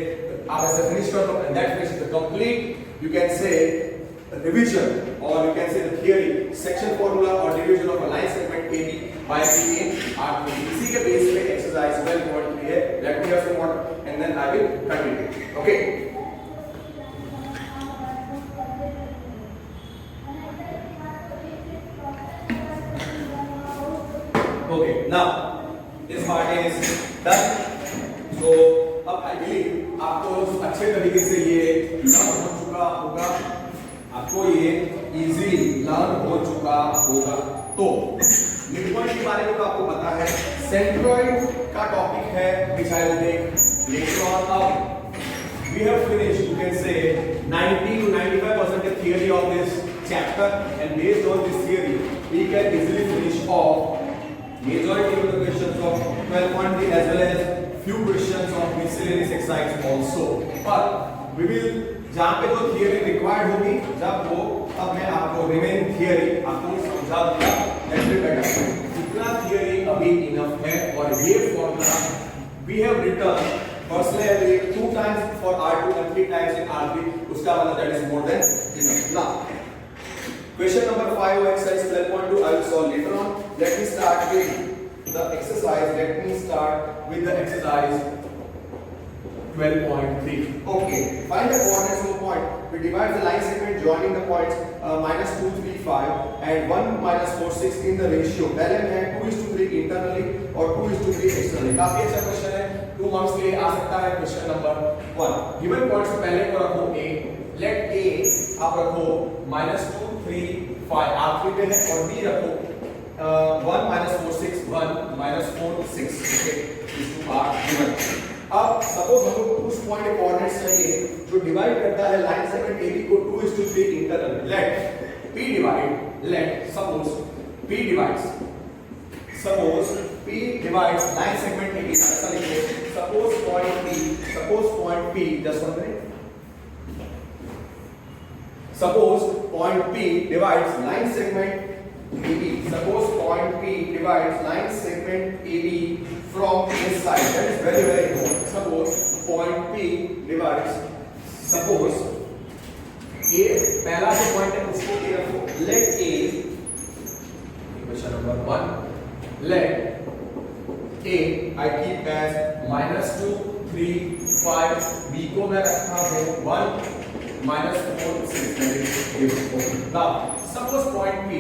आप ऐसे finish कर दो, and that finishes the complete, you can say revision, or you can say the theory, section formula or division of a line segment AB by B in R3. इसी के base पे exercise 12.3 है. Let me have some water and then I will continue. Okay. Okay. Now this part is done. So अब I believe आपको अच्छे तरीके से ये लर्न हो चुका होगा, आपको ये इजीली लर्न हो चुका होगा. तो मिड पॉइंट के बारे में तो आपको पता है, सेंट्रॉइड का टॉपिक है which I will take later on. Now we have finished, you can say 90 to 95% the theory of this chapter, and based on this theory we can easily finish off majority of the questions of 12.3 as well as few questions of miscellaneous exercise also. But we will जहाँ पे जो theory required होगी जब वो तब मैं आपको remain theory आपको समझा दूंगा, दैट विल बेटर. जितना थियरी अभी इनफ है, और ये formula we have written personally 2 times for R2 and 3 times in R3, उसका मतलब that is more than enough. Now question number 5 of exercise 12.2 I will solve later on. Let me start with the exercise. Let me start with the exercise 12.3. Okay, find the coordinates of a point. We divide the line segment joining the points -2, 3, 5 and 1, -4, 6 in the ratio. पहले में है 2:3 internally और 2:3 externally. काफी अच्छा question है, 2 marks के लिए आ सकता है. Question number 1. गिवन पॉइंट्स से पहले को रखो A. लेट A आप रखो -2, 3, 5 R3 पे है, और B रखो 1, -4, 6, 1, -4, 6. Okay, these two are given. अब सपोज हमको उस पॉइंट के कोऑर्डिनेट्स चाहिए जो डिवाइड करता है लाइन सेगमेंट AB को 2:3 internal. Let P divide, let suppose P divides line segment AB. ऐसा लिखो, suppose point P just one minute. Suppose point P divides line segment AB. Suppose point P divides line segment AB from this side. That is very very important. Suppose point P divides. Suppose A पहला जो point है उसको A रखो. Let A. Question number 1. Let A I keep as -2, 3, 5. B को मैं रखता हूँ 1, -4, 6. Now suppose point P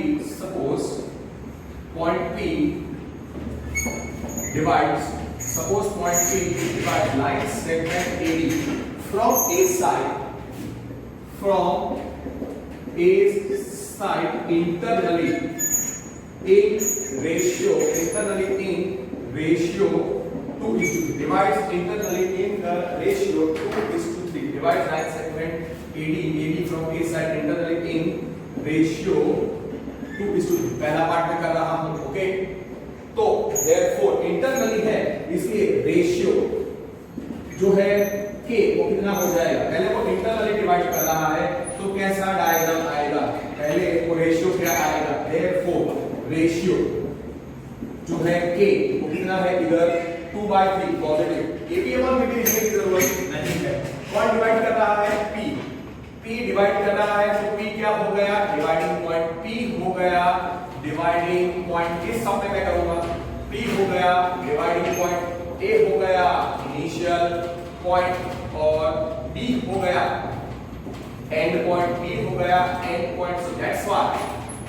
divides line segment AB from A side internally in ratio 2:3. Divides internally in the ratio 2:3. Divides line segment AB from A side internally in ratio 2:3. पहला part में कर रहा हूं. Okay, तो therefore internally है, इसलिए ratio जो है k वो कितना हो जाएगा. पहले वो इंटरनली डिवाइड कर रहा है तो कैसा डायग्राम आएगा. पहले वो रेशियो क्या आएगा. therefore रेशियो जो है k वो कितना है, इधर 2/3 पॉजिटिव. APM में भी लिखने की जरूरत नहीं है. कौन डिवाइड कर रहा है. P डिवाइड कर रहा है, तो P क्या हो गया, डिवाइडिंग पॉइंट P हो गया. डिवाइडिंग पॉइंट किस सब में मैं करूंगा, P हो गया. डिवाइडिंग पॉइंट A हो गया इनिशियल पॉइंट, और B हो गया एंड पॉइंट. B हो गया and point. So that's why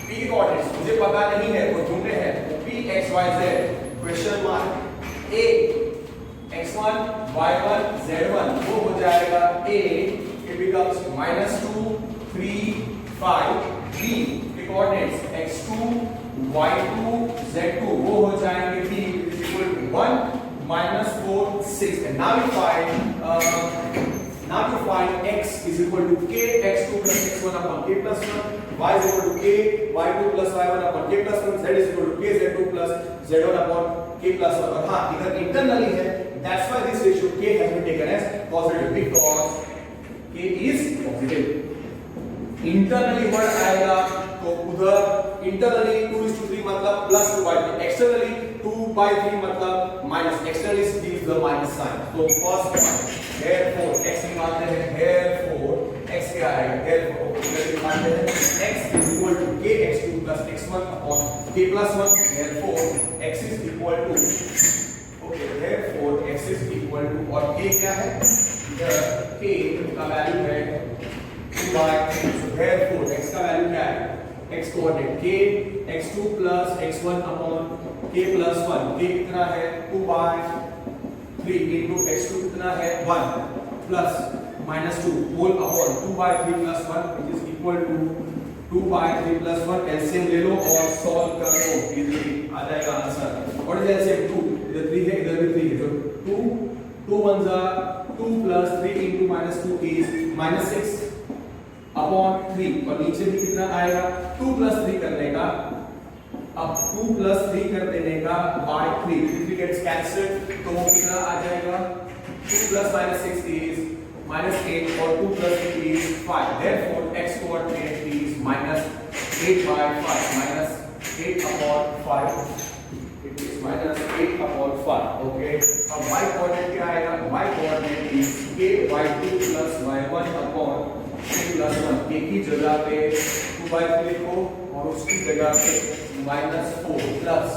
P coordinates मुझे पता नहीं है, वो ढूंढने हैं. P x y z question mark A x1 y1 z1 वो हो जाएगा A. It becomes -2, 3, 5. B के कोऑर्डिनेट्स x2, y2, z2 वो हो जाएंगे B is equal to 1, -4, 6. And now you find x is equal to k x2 plus x1 upon k plus 1, y is equal to k y2 plus y1 upon k plus 1, z is equal to k z2 plus z1 upon k plus 1. और हाँ, इधर internally है, that's why this ratio k has been taken as positive because k is positive. Internally word आएगा तो उधर internally 2:3 मतलब +2/3, externally 2/3 मतलब minus. Externally gives the minus sign. तो फर्स्ट पॉइंट therefore x निकालते हैं. therefore x क्या आएगा, therefore निकालते हैं x is equal to kx2 plus x1 upon k plus 1. therefore x is equal to therefore x is equal to, और k क्या है, k का वैल्यू है 2/3. so therefore x का वैल्यू क्या है, x coordinate k x2 plus x1 upon k plus 1. k कितना है 2/3 into x2 कितना है 1 plus -2 whole upon 2/3 plus 1 which is equal to 2 by 3 plus 1 LCM ले लो और सॉल्व कर दो, इजीली आ जाएगा आंसर। What is LCM? 2, इधर 3 है, इधर भी 3 है, तो 2 1 जा 2 plus 3 into -2 is -6 upon 3, और नीचे भी कितना आएगा 2 plus 3 करने का, अब 2 plus 3 कर देने का by 3, 3 gets cancelled, तो वो कितना आ जाएगा 2 plus -6 is -8 और 2 plus 3 is 5, therefore x coordinate is -8 by 5, -8 upon 5, it is -8 upon 5, okay। अब y coordinate क्या आएगा? y coordinate is k y2 plus y1 upon k plus 1, k की जगह पे 2 by 3 लिखो और उसकी जगह पे -4 plus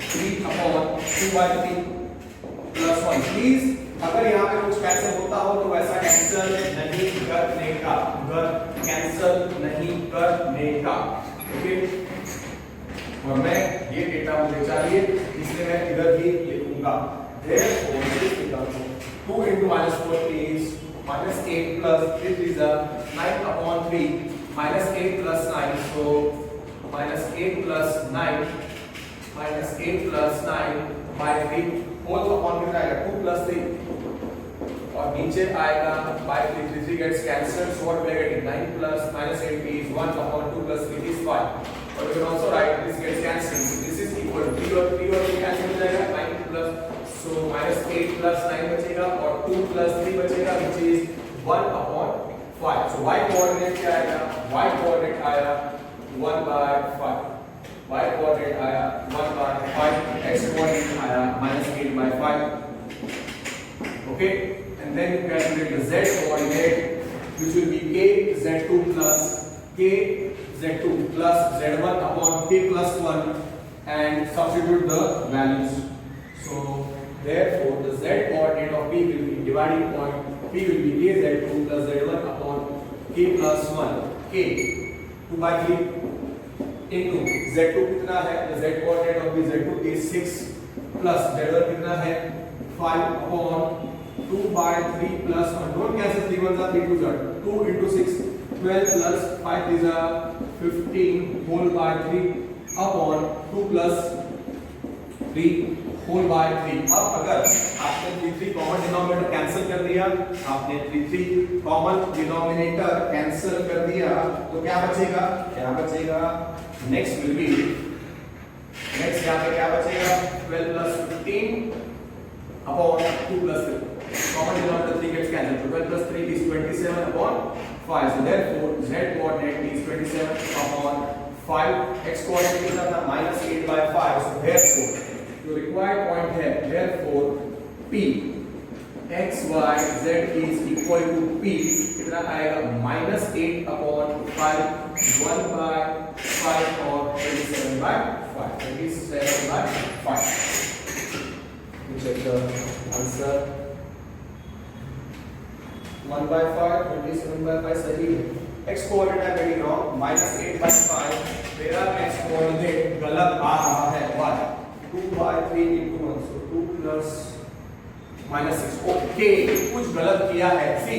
3 upon 2 by 3 plus 1। Please अगर यहाँ पे कुछ कैंसिल होता हो तो वैसा कैंसिल नहीं करने का, कैंसिल नहीं करने का, ओके। और मैं ये डेटा मुझे चाहिए इसलिए मैं इधर ही लिखूंगा, therefore 2 into -4 is -8 plus 3 is 9 upon 3, -8 plus 9, so -8 plus 9, -8 plus 9 by 3 whole upon कितना आएगा 2 plus 3, और नीचे आएगा by 3, 3 gets cancelled, so what we are getting 9 plus -8 is 1 upon 2 plus 3 is 5, or we can also write this gets cancelled, so this is equal to 3 और 3 cancel हो जाएगा, 9 plus, so -8 plus 9 बचेगा और 2 plus 3 बचेगा, which is 1 upon 5, so y coordinate क्या आएगा? y coordinate आया 1 by 5, y coordinate आया 1 by 5, x coordinate आया -8 by 5, okay, and then you calculate the z coordinate, which will be k z2 plus k z2 plus z1 upon k plus 1, and substitute the values. So therefore the z coordinate of p will be dividing point, p will be k z2 plus z1 upon k plus 1, k 2 by 3 into z2 कितना है? The z coordinate of z2 is 6 plus z1 कितना है 5 upon 2 by 3 plus 1, don't cancel 3 1s are 3 2s are 2 into 6 12 plus 5 is 15 whole by 3 upon 2 plus 3 whole by 3। अब अगर आपने 3 common denominator cancel कर दिया, आपने 3 कॉमन डिनोमिनेटर कैंसिल कर दिया तो क्या बचेगा? क्या बचेगा? नेक्स्ट विल बी, नेक्स्ट यहाँ पे क्या बचेगा? 12 plus 15 upon 2 plus 3, common denominator 3 gets cancelled, so 12 plus 3 is 27 upon 5, so therefore z coordinate is 27 upon 5, x coordinate कितना था? -8 by 5, so therefore जो required point है, therefore p x y z is equal to p कितना आएगा? -8 upon 5, 1 by 5 और 27 by 5, 27 by 5। Check the answer, 1 by 5, 27 by 5 सही है। x coordinate है very wrong, -8 by 5, मेरा x coordinate गलत आ रहा है, but 2 by 3 into 1, so 2 plus -6, okay, कुछ गलत किया है। सी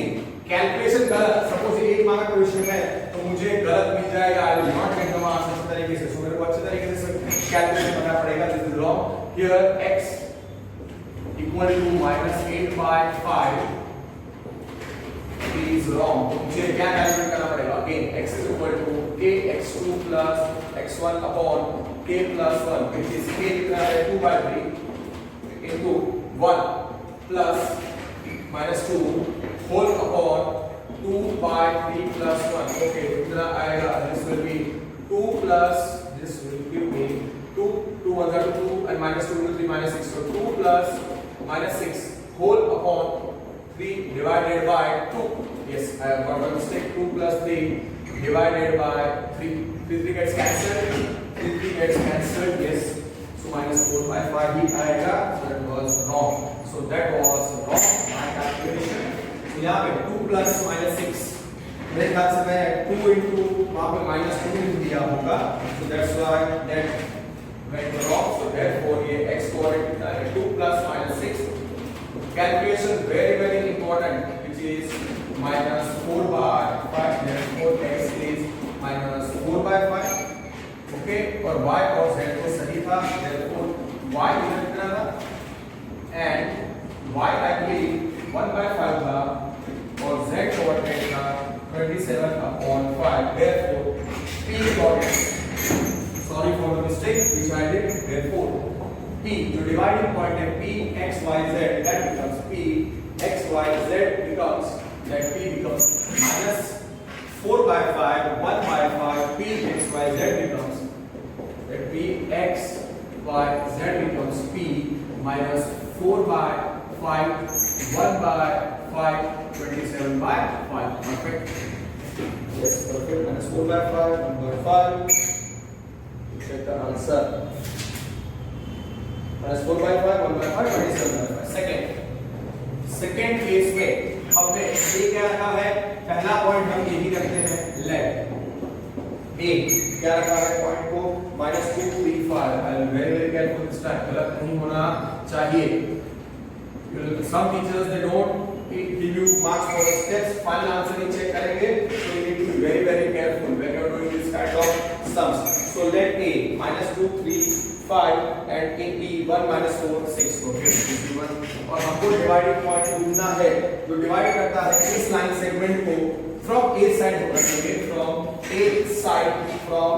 कैलकुलेशन गलत, सपोज ये 1 मार्क क्वेश्चन है तो मुझे गलत मिल जाएगा, I will not get the marks अच्छे तरीके से, सो मेरे को अच्छे तरीके से कैलकुलेशन करना पड़ेगा, this is wrong. Here x equal to -8 by 5 is wrong, तो मुझे क्या कैलकुलेट करना पड़ेगा? Again x is equal to k x2 plus x1 upon k plus 1, which is k कितना है 2 by 3 into 1 plus -2 whole upon 2 by 3 plus 1, okay, कितना आएगा? This will be 2 plus, this will give me 2 1s are 2 and -2 into 3 -6, so 2 plus -6 whole upon 3 divided by 2, yes, I have got a mistake, 2 plus 3 divided by 3, 3 gets cancelled, 3 gets cancelled, yes, so -4 by 5 ही आएगा, so that was wrong, so that was wrong my calculation। तो यहाँ पे 2 plus -6, मेरे ख्याल से मैं 2 into वहाँ पे -2 दिया होगा, so that's why that went wrong, so therefore ये x coordinate कितना है 2 plus -6, calculation very important, which is -4 by 5, therefore x is -4 by और y और z को सही था, therefore y इधर कितना था and y actually 1/5 था और z कोऑर्डिनेट था 27/5, therefore p coordinate, sorry for the mistake which I did, therefore p जो डिवाइडिंग पॉइंट है p x y z, that becomes p x y z becomes that p becomes minus 4/5 1/5 p x y z becomes that p x y z becomes p minus 4/5 1/5 27/5. Perfect. Yes, perfect. Minus 4/5 1/5. Check the answer. Minus 4/5 1/5 27/5. Second case में हमने ये क्या रखा है, पहला point हम यही रखते हैं, लेट ए क्या रखा है पॉइंट को -235. I am very careful this time, गलत नहीं होना चाहिए. Some teachers they don't give you marks for the steps, final answer नहीं चेक करेंगे, so you need to be very careful when you are doing this kind of sums. So let a -235 and a b 1 -4 6. Okay, और हमको dividing point ढूंढना है जो divide करता है इस लाइन सेगमेंट को फ्रॉम ए साइड होना चाहिए, from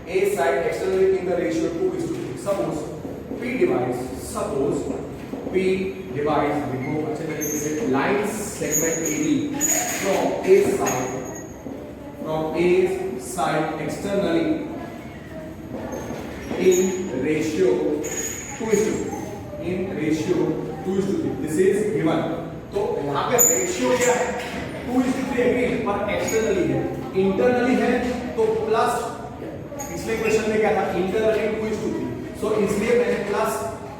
A side externally in the ratio 2:3. Suppose P divides, देखो अच्छे तरीके से, line segment AB from A side externally in ratio 2:3. This is given. तो यहाँ पे रेशियो क्या है 2:3 एग्री, पर एक्सटर्नली है, इंटरनली है तो प्लस, पिछले क्वेश्चन में क्या था इंटरनली 2:3, सो इसलिए मैंने प्लस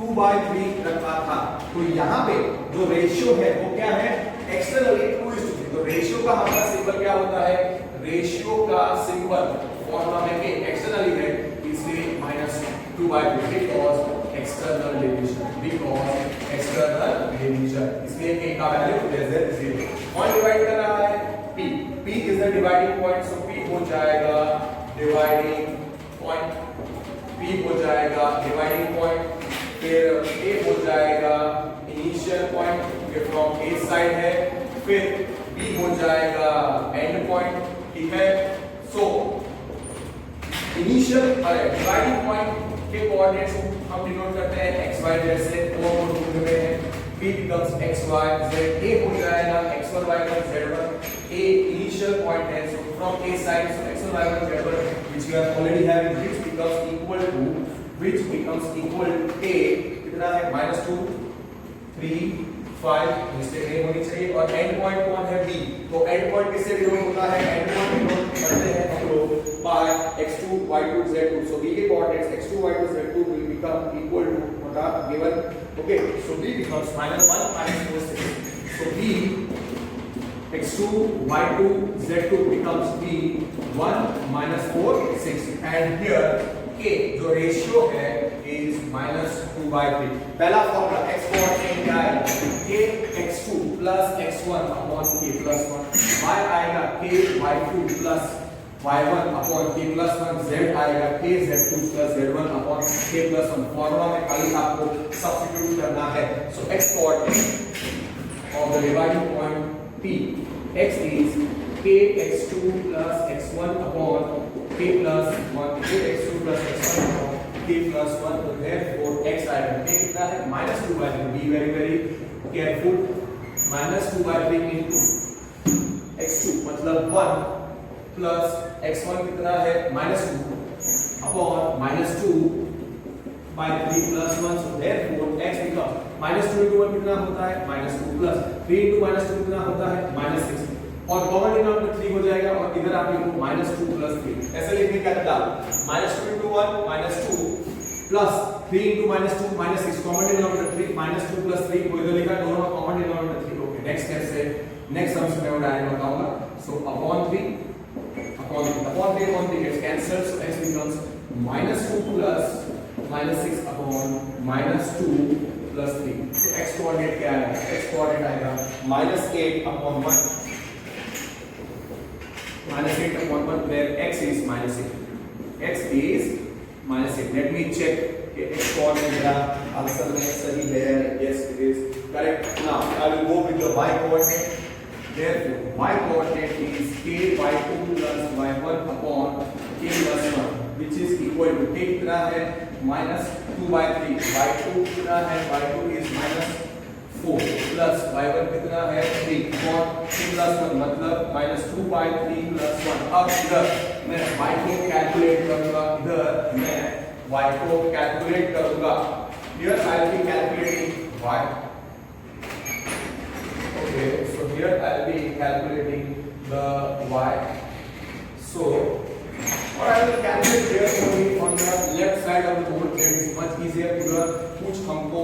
2/3 रखा था. तो यहाँ पे जो रेशियो है वो क्या है एक्सटर्नली 2:3. तो रेशियो का हमारा सिंबल क्या होता है, रेशियो का सिंबल फॉर्मूला में के एक्सटर्नली है, इसलिए -2/3 बिकॉज़ एक्सटर्नल डिवीजन, इसलिए a का value less than 0. Point divide कर रहा है p is the dividing point, so p हो जाएगा डिवाइडिंग पॉइंट, फिर a हो जाएगा इनिशियल पॉइंट, ये फ्रॉम a साइड है, फिर b हो जाएगा एंड पॉइंट. ठीक है, सो इनिशियल डिवाइडिंग पॉइंट के कोऑर्डिनेट्स हम डिनोट करते हैं x y z से, वो ढूंढ रहे हैं. b becomes x y z, a हो जाएगा x1 y1 z1, a initial point है, so from a side, so x1 y1 z1 which we are already having, which becomes equal to a कितना है -2 3 5, मिस्टेक नहीं होनी चाहिए. और and point कौन है b, तो एंड पॉइंट किससे डिनोट होता है, एंड पॉइंट डिनोट करते हैं हम लोग बाय x2 y2 z2. सो b के coordinates x2 y2 z2 will become equal to what are given. Okay, so b becomes -1 -4 6. So b x2 y2 z2 becomes b 1 -4 6, and here k जो ratio है is -2/3. पहला formula x coordinate क्या है, k x2 plus x1 upon k plus 1, y आएगा k y2 plus y1 upon k plus 1, z आएगा k z2 plus z1 upon k plus 1. Formula में खाली आपको सब्स्टिट्यूट करना है. सो x coordinate of the dividing point p, x is k x2 plus x1 upon k plus 1, k x2 plus x1 upon k plus 1. तो therefore x आएगा k कितना है -2/3. be very careful. -2/3 into x2 मतलब 1 plus x1 कितना है -2 upon -2/3 plus 1. so therefore x becomes -2 into 1 कितना होता है -2 plus 3 into -2 कितना होता है -6, और कॉमन डिनोमिनेटर 3 हो जाएगा, और इधर आप लिखो -2 plus 3. ऐसे लिखने का तरीका -2 into 1 -2 plus 3 into -2 -6, common denominator 3, -2 plus 3 को इधर लिखा, दोनों का common denominator 3. Okay, next step से नेक्स्ट सम्स में मैं डायरेक्ट बताऊंगा. सो upon 3 gets cancelled, so x becomes -2 plus -6 upon -2 plus 3. so x coordinate क्या आएगा, x कोऑर्डिनेट आएगा -8 upon 1, -8 upon 1, where x is -8. x is -8. Let me check कि x coordinate मेरा answer में सही है. Yes, it is correct. Now I will go with the y coordinate. Therefore y coordinate is k by 2 plus y1 upon k plus 1, which is equal to k कितना है -2 by 3. y2 कितना है, y2 is -4 plus y1 कितना है 3 upon 2 plus 1 मतलब -2 by 3 plus 1. अब इधर मैं y को कैलकुलेट करूंगा, इधर मैं y को कैलकुलेट करूंगा. Here I will be calculating y. Okay, so here I will be calculating the y. So what I will calculate here only on the left side of the board. That is much easier. इधर कुछ हमको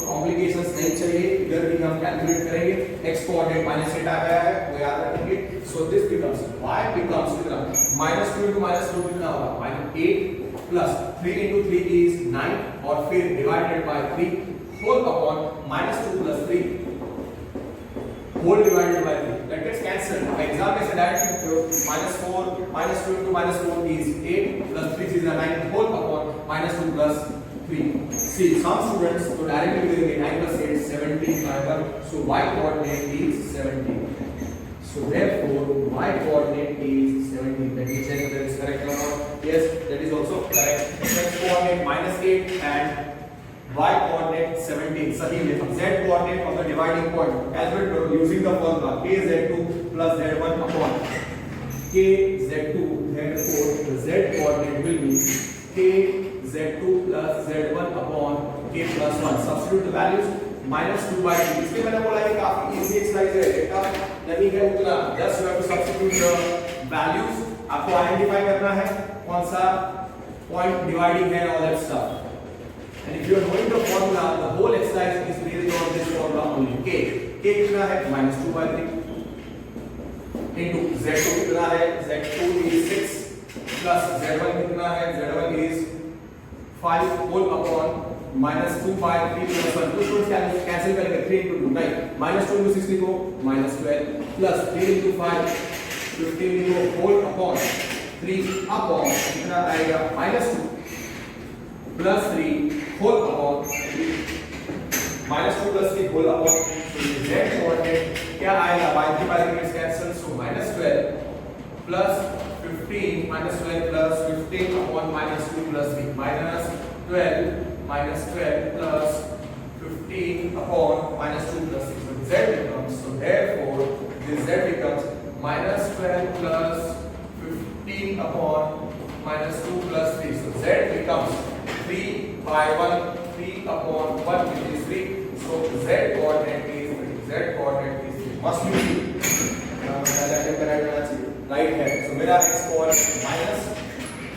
complications नहीं चाहिए, इधर भी हम calculate करेंगे. x coordinate -8 आ गया है, वो याद रखेंगे. So this becomes y becomes कितना -2 into -2 कितना होगा -8 plus 3 into 3 is 9 और फिर divided by 3 whole upon -2 plus 3 whole divided by 3. That gets cancelled. Exam में से direct -4 -2 into -4 is 8 plus 3 is 9 whole upon -2 plus 3. See, some students तो directly करेंगे 9 plus 8 17 बराबर. So y coordinate is 17. So therefore y coordinate is 17. Let me check whether it's correct or not. Yes, that is also correct. X coordinate -8 and y coordinate 17. सही है. अब z coordinate of the dividing point. Calculate using the formula kz2 plus z1 upon kz2. Therefore the z coordinate will be kz2 plus z1 upon k plus 1. Substitute the values. -2 by 3. इसलिए मैंने बोला ये काफी easy exercise है, बेटा नहीं है उतना. Just you have to substitute the values. आपको आइडेंटिफाई करना है कौन सा पॉइंट डिवाइडिंग है, all that stuff. And if you are knowing the formula, the whole exercise is based on this formula only. k कितना है -2 by 3 इनटू z2 कितना है, z2 is 6 प्लस z1 कितना है, z1 is 5 whole upon -2 by 3 plus 1. तो students cancel करेंगे. 3 into 2 9 -2 into 6 लिखो -12 plus 3 into 5 15 लिखो whole upon 3 upon कितना आएगा -2 plus 3 whole upon 3 -2 plus 3 whole upon 3. z coordinate क्या आएगा, by 3 by 3 is cancelled. So -12 plus 15 -12 plus 15 upon -2 plus 3 -12 -12 plus 15 upon -2 plus 6. So z becomes, so therefore this z becomes -12 plus 15 upon -2 plus 3. So z becomes 3 by 1, 3 upon 1 which is 3. So z coordinate is 3. Z coordinate is 3. Must be right है. So मेरा x coordinate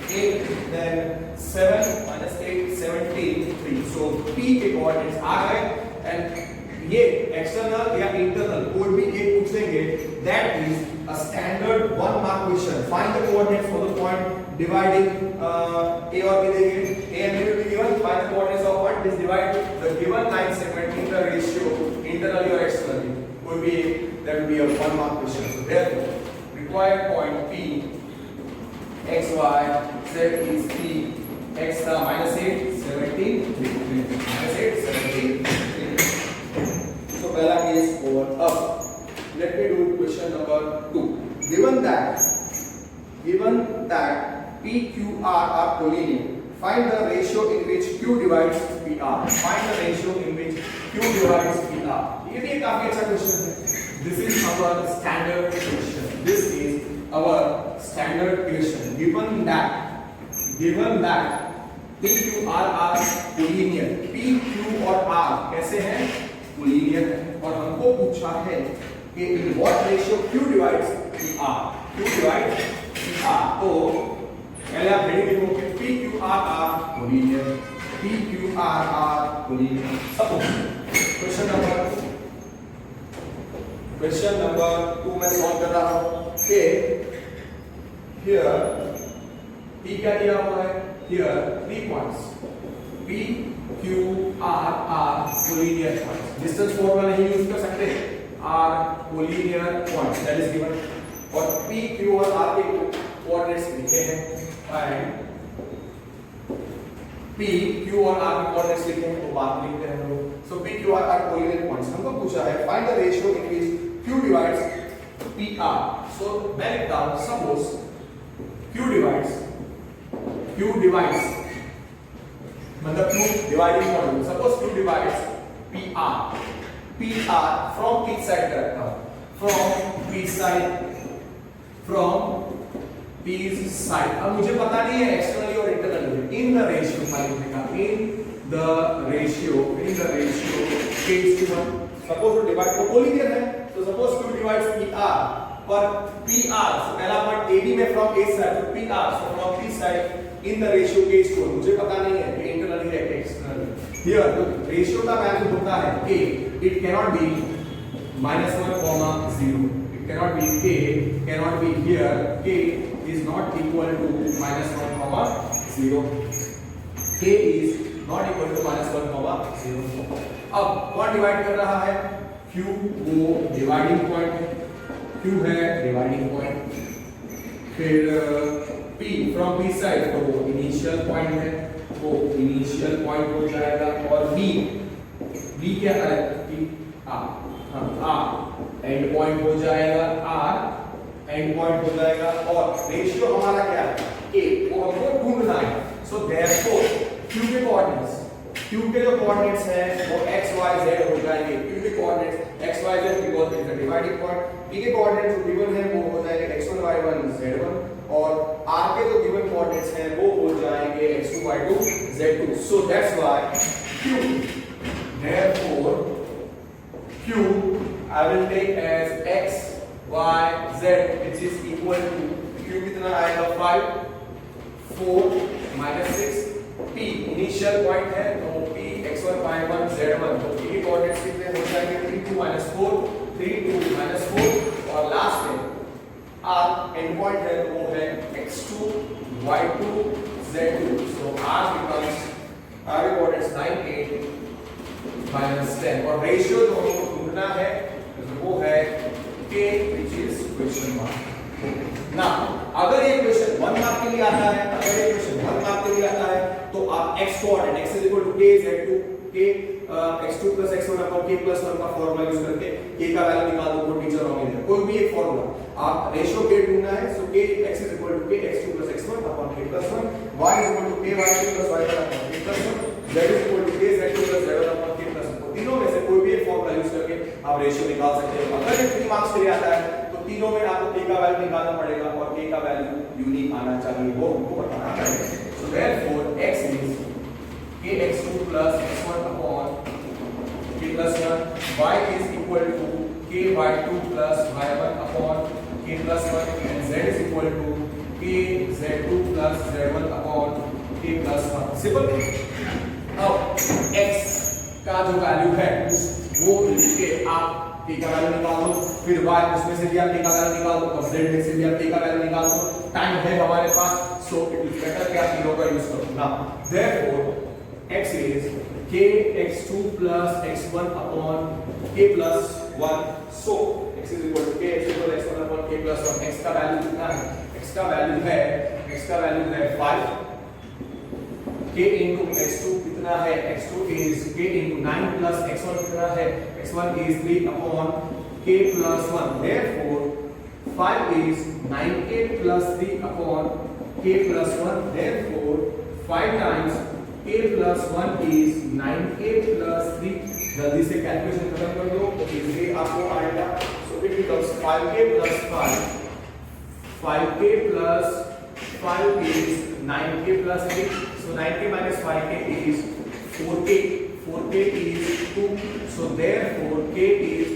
-8 then 7 -8 17 3. So p के coordinates आ गए. And ये external या internal कोई भी एक पूछ लेंगे. That is a standard 1 mark question. Find the coordinates for the point dividing a और b देंगे. a and b will be given. Find the coordinates of point is divide the given line segment in the ratio internally or externally. कोई भी that will be a 1 mark question. So therefore required point p x y z is p x the -8 17 -8 17 So पहला case over. अब let me do question number 2. given that p q r are collinear, find the ratio in which q divides pr. Find the ratio in which q divides pr. ये भी काफी अच्छा question है. This is our standard question. This is our standard question. Given that P, Q, R are collinear. P, Q और R कैसे हैं? collinear है. और हमको पूछा है कि in what ratio Q divides PR. Q divides PR. तो पहले आप हेडिंग लिखो कि P, Q, R are collinear. P, Q, R are collinear. Question number 2 मैं सॉल्व कर रहा हूँ कि here P क्या दिया हुआ है? Here 3 points P, Q, R are collinear points. Distance formula नहीं यूज कर सकते. are collinear points that is given. और P, Q और R के coordinates लिखे हैं. And P, Q और R के कोऑर्डिनेट्स लिखे हैं तो बाद में लिखते हैं हम लोग. So P, Q, R are coordinate points. हमको पूछा है find the ratio in which Q divides PR. So मैं लिखता हूँ suppose Q divides मतलब Q dividing point. Suppose Q divides PR from each side करता हूँ. From P side. अब मुझे पता नहीं है एक्सटर्नली और internally. In the ratio in the ratio k:1. Suppose to divide को कोलिनियर है. So suppose Q divides PR पर PR so पहला पॉइंट AB में from A side तो PR so from P side in the ratio k:1. मुझे पता नहीं है कि इंटरनली है कि एक्सटर्नली. Here तो रेशियो का वैल्यू होता है k. It cannot be -1, 0. It cannot be here. K is not equal to -1, 0. K is not equal to -1, 0. अब कौन डिवाइड कर रहा है? Q वो डिवाइडिंग पॉइंट है. Q है डिवाइडिंग पॉइंट. फिर P फ्रॉम P साइड तो वो इनिशियल पॉइंट है. वो इनिशियल पॉइंट हो जाएगा. और B क्या है? R एंड पॉइंट हो जाएगा. R एंड पॉइंट हो जाएगा. और रेशियो हमारा क्या है? A. वो हमको ढूंढना है. सो देयरफॉर Q के कोऑर्डिनेट्स जो कोऑर्डिनेट्स हैं वो x y z हो जाएंगे. Q के coordinates x y z because it is a dividing point. P के कोऑर्डिनेट्स जो गिवन है वो हो जाएंगे x1 y1 z1 और R के जो गिवन कोऑर्डिनेट्स हैं वो हो जाएंगे x2 y2 z2. So that's why Q therefore Q I will take as x y z which is equal to Q कितना आएगा 5 4 -6. P इनिशियल पॉइंट है तो P x1 y1 z1 तो P के कोऑर्डिनेट्स कितने हो जाएंगे 3 2 -4 3 2 -4 और लास्ट में R एंड पॉइंट है तो वो है x2 y2 z2. सो R becomes R के कोऑर्डिनेट्स 9 8 -10 और रेशियो जो हमको ढूंढना है वो है K which is question mark. ना अगर ये क्वेश्चन 1 मार्क के लिए आता है तो आप x coordinate x is equal to k z2 k x2 plus x1 upon k plus 1 का फॉर्मूला यूज करके k का वैल्यू निकाल दो. वो टीचर होंगे इधर कोई भी एक फॉर्मूला आप रेशियो k ढूंढना है. सो k x is equal to k x2 plus x1 upon k plus 1 y is equal to k y2 plus y1 upon k plus 1 z is equal to k z2 plus z1 upon k plus 1. तीनों में से कोई भी एक formula use करके आप ratio निकाल सकते हो. अगर ये 3 मार्क्स के लिए आता है तो तीनों में आपको k का वैल्यू निकालना पड़ेगा और k का वैल्यू यूनिक आना चाहिए. वो हमको बताना पड़ेगा. So therefore x is kx2 plus x1 upon k plus 1 y is equal to ky2 plus y1 upon k plus 1 and z is equal to kz2 plus z1 upon k plus 1. Simple. अब x का जो value है वो लिख के आप k का value निकाल दो. फिर y उसमें से भी आप k का वैल्यू निकाल दो और z में से भी आप k का वैल्यू निकाल दो. टाइम है हमारे पास सो इट इज बेटर कि आप तीनों का यूज करो. Now therefore x is kx2 plus x1 upon k plus 1. So x is equal to kx2 plus x1 upon k plus 1. x का वैल्यू कितना है? x का वैल्यू है 5. k into x2 कितना है? x2 is k into 9 plus x1 कितना है? x1 is 3 upon k plus 1. Therefore 5 is 9k plus 3 upon k plus 1. Therefore 5 times k plus 1 is 9k plus 3. जल्दी से कैलकुलेशन खत्म कर दो तो इजीली आपको आएगा. So it becomes 5k plus 5k plus 5 is 9k plus 8. So 9k minus 5k is 4k. 4k is 2. So therefore k is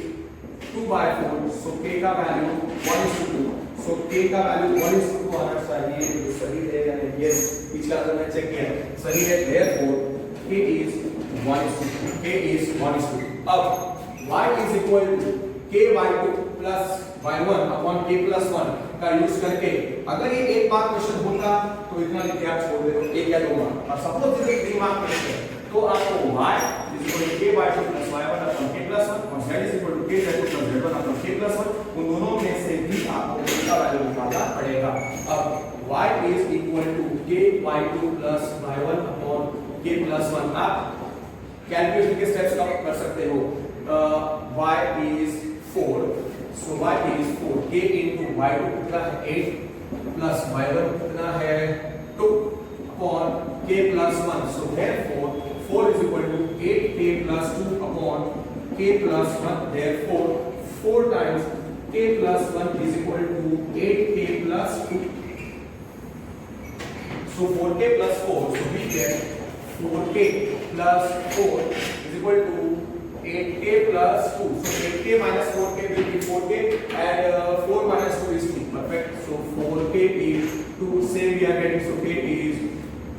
2 by 4. So k का value 1:2. So k का वैल्यू 1:2 आना चाहिए. तो सही है या नहीं? यस. पिछला तो मैंने चेक किया सही है. therefore k is 1:2. k is 1:2. अब y is equal to ky2 plus y1 upon k plus 1 का यूज करके अगर ये एक मार्क क्वेश्चन होता तो इतना लिख के आप छोड़ दे. एक या 2 मार्क. और सपोज ये 3 मार्क क्वेश्चन तो आपको y is equal to ky2 plus y1 upon k plus 1 और z is equal to kz2 plus z1 upon k plus 1. उन दोनों में से भी आपको k का वैल्यू निकालना पड़ेगा. अब y is equal to ky2 plus y1 upon k plus 1। आप कैलकुलेशन के स्टेप्स का कर सकते हो। y is 4, so y is 4, k into y2 कितना है 8 plus y1 कितना है 2 upon k plus 1, so therefore 4 is equal to 8k plus 2 upon k plus 1, therefore 4 times k plus 1 is equal to 8k plus 2, so 4k plus 4, so we get 4k plus 4 is equal to 8k plus 2, so 8k minus 4k will be 4k and 4 minus 2 is 2, perfect, so 4k is 2, same we are getting, so k is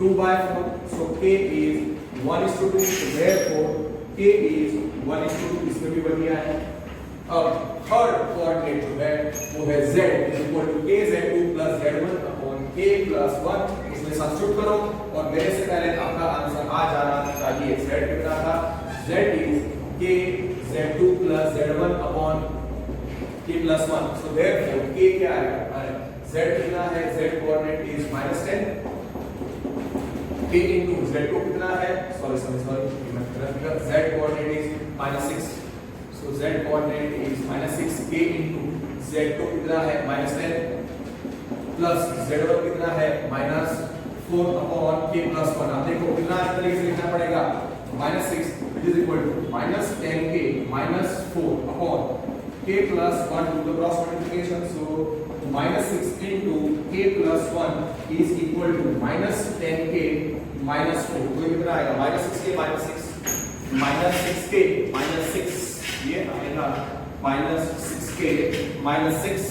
2 by 4, so k is 1:2, so therefore k is 1:2, इसमें भी बढ़िया है। अब third coordinate जो है वो है z is equal to kz2 plus z1 upon k plus 1, उसमें सब्स्टिट्यूट करो और मेरे से पहले आपका आंसर आ जाना चाहिए। z कितना था, z is kz2 plus z1 upon k plus 1, so therefore k क्या आएगा, z कितना है, z coordinate is -10, k into z2 कितना है, sorry z coordinate is -6, so z coordinate is -6, k into z2 कितना है -10 प्लस z1 कितना है -4 upon k plus 1। आप देखो कितना इस तरीके से लिखना पड़ेगा, -6 which is equal to -10k -4 upon k plus 1, do the cross multiplication, so -6 into k plus 1 is equal to -10k -4, तो ये कितना आएगा, -6k -6 -6k ये आएगा -6k -6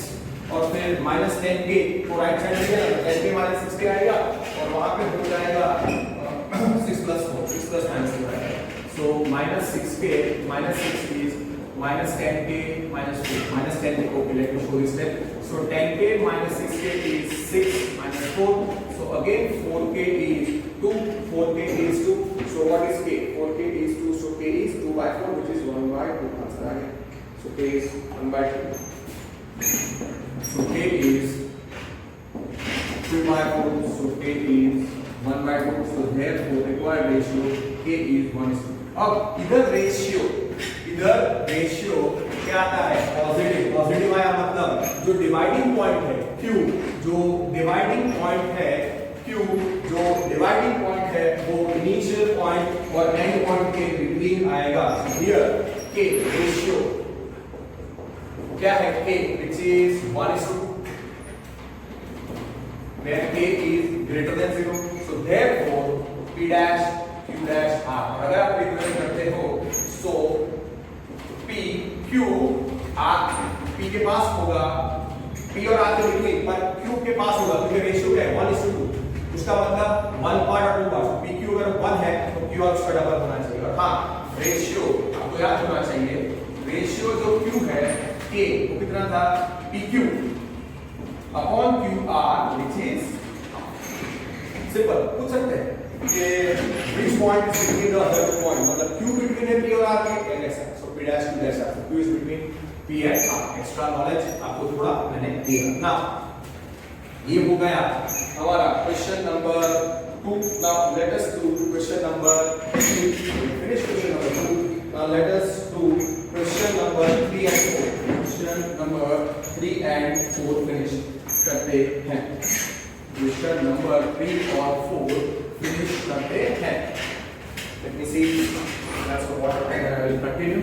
और फिर -10k को राइट साइड में जाएगा, 10k -6k आएगा और वहां पे हो जाएगा 6 plus 4, 6 plus -2 आएगा, so -6k -6 is -10k -4, -10k, okay, let me show this step, so 10k -6k is 6 -4, so again 4k is 2, 4k is 2, so what is k, 4k is 2, so k is 2 by 4 which is 1 by 2, answer आ गया, so k is 1 by 2, so k is 2 by 4, so k is 1 by 2, so therefore required ratio k is 1:2। अब इधर ratio क्या आता है, positive, positive आया मतलब जो dividing point है q, जो डिवाइडिंग पॉइंट है q, जो डिवाइडिंग पॉइंट है वो इनिशियल पॉइंट और एंड पॉइंट के बिटवीन आएगा। हियर k रेशियो क्या है, k which is 1:2 where k is greater than 0, so therefore p dash q dash r, अगर आप रिप्रेजेंट करते हो so p q r, p के पास होगा p और r के बिटवीन, पर q के पास होगा क्योंकि रेशियो क्या है 1:2, उसका मतलब 1 पार्ट और 2 पार्ट, p q अगर 1 है तो q और उसका डबल होना चाहिए। और हाँ रेशियो आपको याद होना चाहिए, रेशियो जो q है k वो कितना था, pq upon qr which is simple, पूछ सकते हैं कि which point is between the other two point, मतलब q between है p और r के ऐसा, so p dash q dash r, so q is between p and r, extra knowledge आपको थोड़ा मैंने दिया ना। ये हो गया हमारा question number 2। Now let us do question number 3, finish question number 2, now let us do question number 3 and 4, question number 3 and 4 finish करते हैं, क्वेश्चन नंबर 3 और 4 फिनिश करते हैं। Let me see that's what I will continue.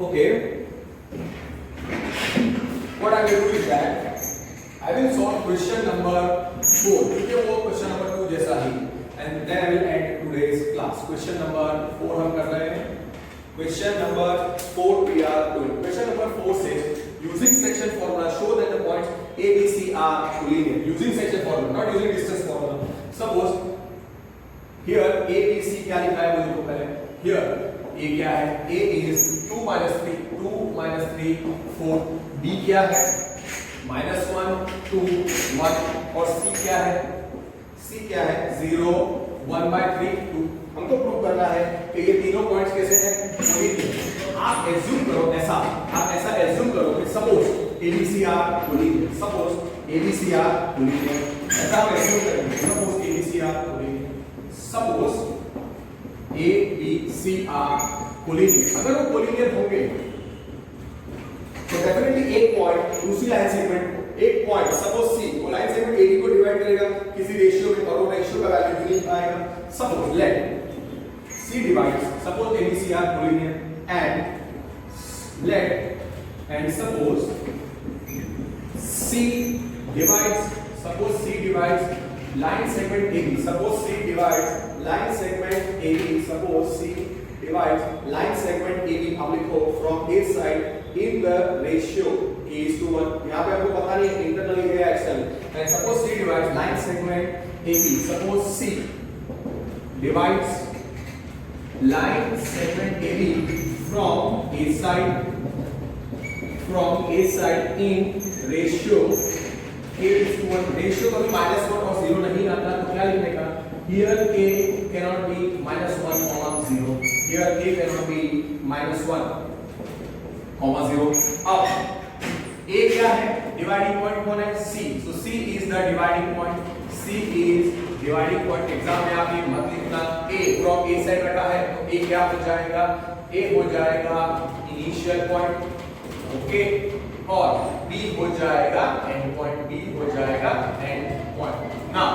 Okay, what I will do is that I will solve question number 4, क्योंकि वो question number 2 जैसा ही, and then I will end today's class। question number 4 हम कर रहे हैं, question number 4 we are doing। question number 4 says using section formula show that the points A, B, C are collinear। using section formula, not using distance formula। suppose here A, B, C क्या लिखा है वो देखो पहले, here A क्या है, A is 2 minus 3, 2 minus 3 4, B क्या है -1 2 1 और C क्या है, C क्या है 0 1 by 3 2। हमको प्रूव करना है कि ये तीनों पॉइंट्स कैसे हैं, वही आप एज्यूम करो ऐसा, आप ऐसा एज्यूम करो कि suppose ABC are collinear, suppose ABC are collinear, ऐसा हम एज्यूम करेंगे, suppose ABC are collinear, suppose ABC are collinear. अगर वो कोलिनियर होंगे तो डेफिनेटली एक पॉइंट दूसरी लाइन सेगमेंट, एक पॉइंट सपोज C वो लाइन सेगमेंट AB को डिवाइड करेगा किसी रेशियो में और वो रेशियो का वैल्यू यूनिक आएगा। Suppose let C divides, suppose ABC are collinear and suppose C divides, suppose C divides line segment AB, suppose C divides line segment AB, suppose C divides line segment AB, हम लिखो from A side in the ratio A is to 1, यहाँ पे आपको पता नहीं internally है external, and suppose C divides line segment AB, suppose C divides line segment AB from A side in ratio K is to 1, ratio कभी -1 और 0 नहीं आता तो क्या लिखने का, here K cannot be -1, 0, here K cannot be -1, 0। अब A क्या है, डिवाइडिंग पॉइंट कौन है, C, so C is the dividing point, C is dividing point. Exam में आप ये मत लिखना A फ्रॉम A साइड रखा है तो A क्या हो जाएगा, A हो जाएगा इनिशियल पॉइंट, ओके, और B हो जाएगा एंड पॉइंट, B हो जाएगा एंड पॉइंट। नाउ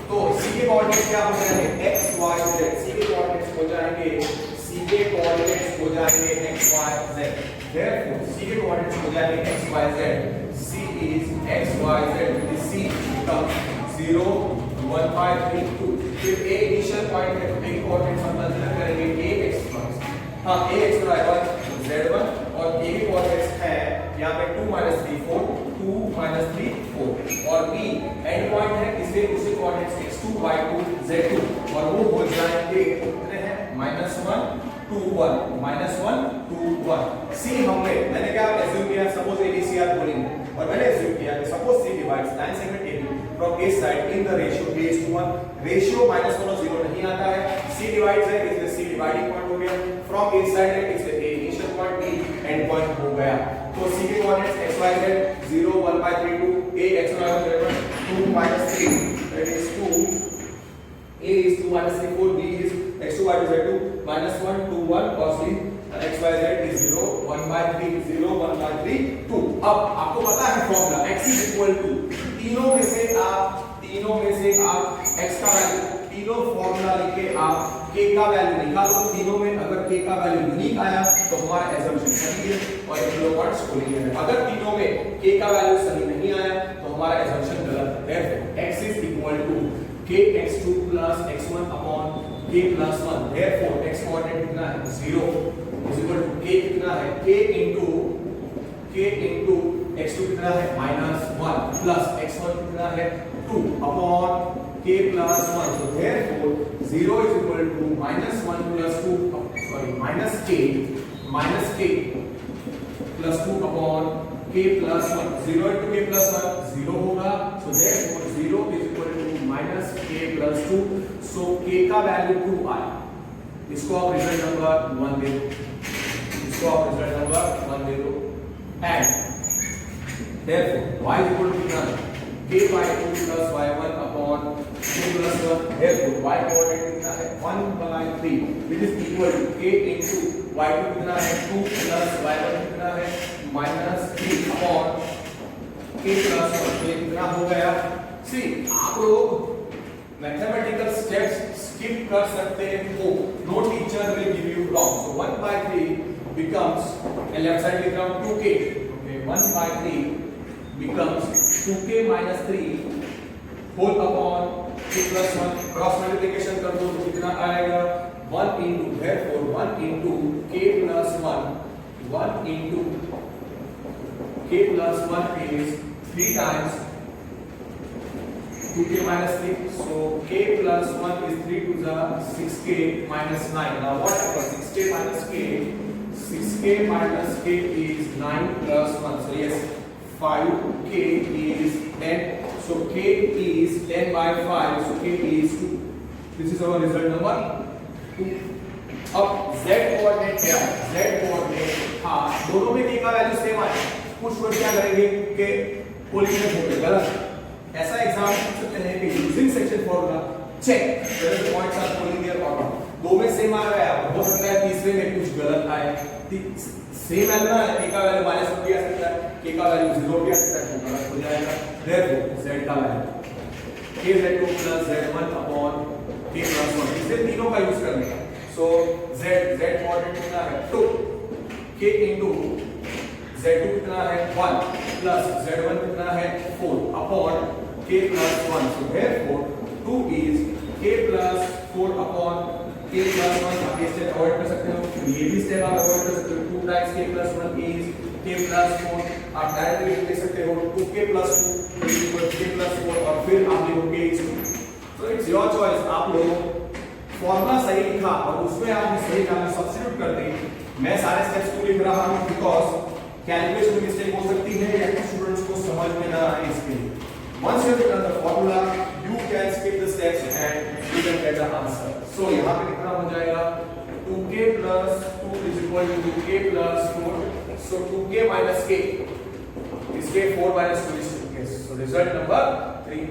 तो C के कोऑर्डिनेट्स क्या हो जाएंगे, x y z, C के कोऑर्डिनेट्स हो जाएंगे, C के कोऑर्डिनेट्स हो जाएंगे x y z, therefore C के कोऑर्डिनेट्स हो जाएंगे x y z, C is x y z, this C becomes 0 1 5 3 2, फिर A इनिशियल पॉइंट है तो A कोऑर्डिनेट्स हम कंसीडर करेंगे Ax1, हां Ax आएगा z1 और A के कोऑर्डिनेट्स है यहां पे 2 3 4, 2 3 4 और B एंड पॉइंट है इसे उसी कोऑर्डिनेट्स x2 y2 z2 और वो हो जाएंगे कितने हैं -1 2 1, -1 2 1। C हमने मैंने क्या एज्यूम किया, सपोज ABC आर कोलिनियर और मैंने एज्यूम किया कि suppose C divides line segment AB from A side in the ratio A is to 1, ratio -1 और 0 नहीं आता है, C डिवाइड्स है इसलिए C डिवाइडिंग पॉइंट हो गया, from A side है इसलिए A initial point B end point हो गया। तो C के coordinates x y z 0 1 5 3 2, A x y z 2 3, that is 2, A is 2 3 4, B is x2 y2 z2 -1 2 1 cos B x y z is 0 1 by 3 0 1 by 3 2। अब आपको पता है formula x is equal to तीनों में से आप x का value, तीनों फॉर्मूला लिख के आप k का वैल्यू निकालो, तीनों में अगर k का वैल्यू यूनिक आया तो हमारा एजम्पशन सही है और किलोवाट्स कोलिनियर है, अगर तीनों में k का वैल्यू सही नहीं आया तो हमारा एजम्पशन गलत है। x is equal to kx2 plus x1 upon k plus 1, therefore x coordinate कितना है 0 is equal to k कितना है, k into x2 कितना है -1 plus x1 कितना है 2 upon k plus 1, so therefore 0 is equal to -1 plus 2, sorry minus k plus 2 upon k plus 1, 0 into k plus 1 0 होगा, so therefore 0 is equal to minus k plus 2, so k का value 2 आया, इसको आप result number 1 दे दो, इसको आप result number 1 दे दो and therefore y is equal to कितना k by 2 plus y1 upon k plus 1, therefore y coordinate कितना है 1 by 3 which is equal to k into y2 कितना है 2 plus y1 कितना है -3 upon k plus 1, ये कितना हो गया। सी आप लोग मैथमेटिकल स्टेप्स स्किप कर सकते हो, no teacher will give you wrong, so 1 by 3 becomes left side लिख रहा हूं 2k, okay 1 by 3 becomes 2k minus 3 whole upon k plus 1, cross multiplication कर दो तो कितना आएगा 1 into, therefore 1 into k plus 1 into k plus 1 is 3 times 2k minus 3, so k plus 1 is 3 to the 6k minus 9. Now what happens, 6k minus k is 9 plus 1, so yes 5k is 10, so k is 10 by 5, so k is 2, this is our result number 2। अब z coordinate क्या है? z coordinate, हाँ दोनों में k का value same आए, कुछ लोग क्या करेंगे कि कोलिनियर हो गए, गलत। ऐसा एग्जाम पूछ सकते हैं कि using section formula check whether the points are collinear और नॉट। दो में सेम आ रहा है, हो सकता है तीसरे में कुछ गलत आए। सेम है ना, k का वैल्यू -1 भी आ सकता है, k का वैल्यू 0 भी आ सकता है, तो गलत हो जाएगा। देयरफॉर z का value kz2 + z1 upon k + 1, इसे तीनों का यूज करने का। सो z कोऑर्डिनेट कितना है 2, k इनटू z2 कितना है 1 प्लस z1 कितना है 4 upon k + 1। So therefore 2 is k + 4 upon k + 1। आप इसे अवॉइड कर सकते हो, तो ये भी स्टेप आप अवॉइड कर सकते हो। 2 टाइम्स k + 1 इज k + 4। आप डायरेक्टली लिख सकते हो 2k + 2 इक्वल k + 4 और फिर आप लिखोगे k is 2। So it's your choice, आप लोग फॉर्मूला सही लिखा और उसमें आपने सही वैल्यू सब्स्टिट्यूट कर दी। मैं सारे स्टेप्स को लिख रहा हूं बिकॉज़ कैलकुलेशन में मिस्टेक हो सकती है या कुछ स्टूडेंट्स को समझ में ना आए इसके लिए। Once you have written the formula, you can skip the steps and you can get the answer. So यहाँ पे कितना हो जाएगा 2k + 2 is equal to k + 4. So 2k minus k is k, 4 minus 2 is 2k. So result number 3.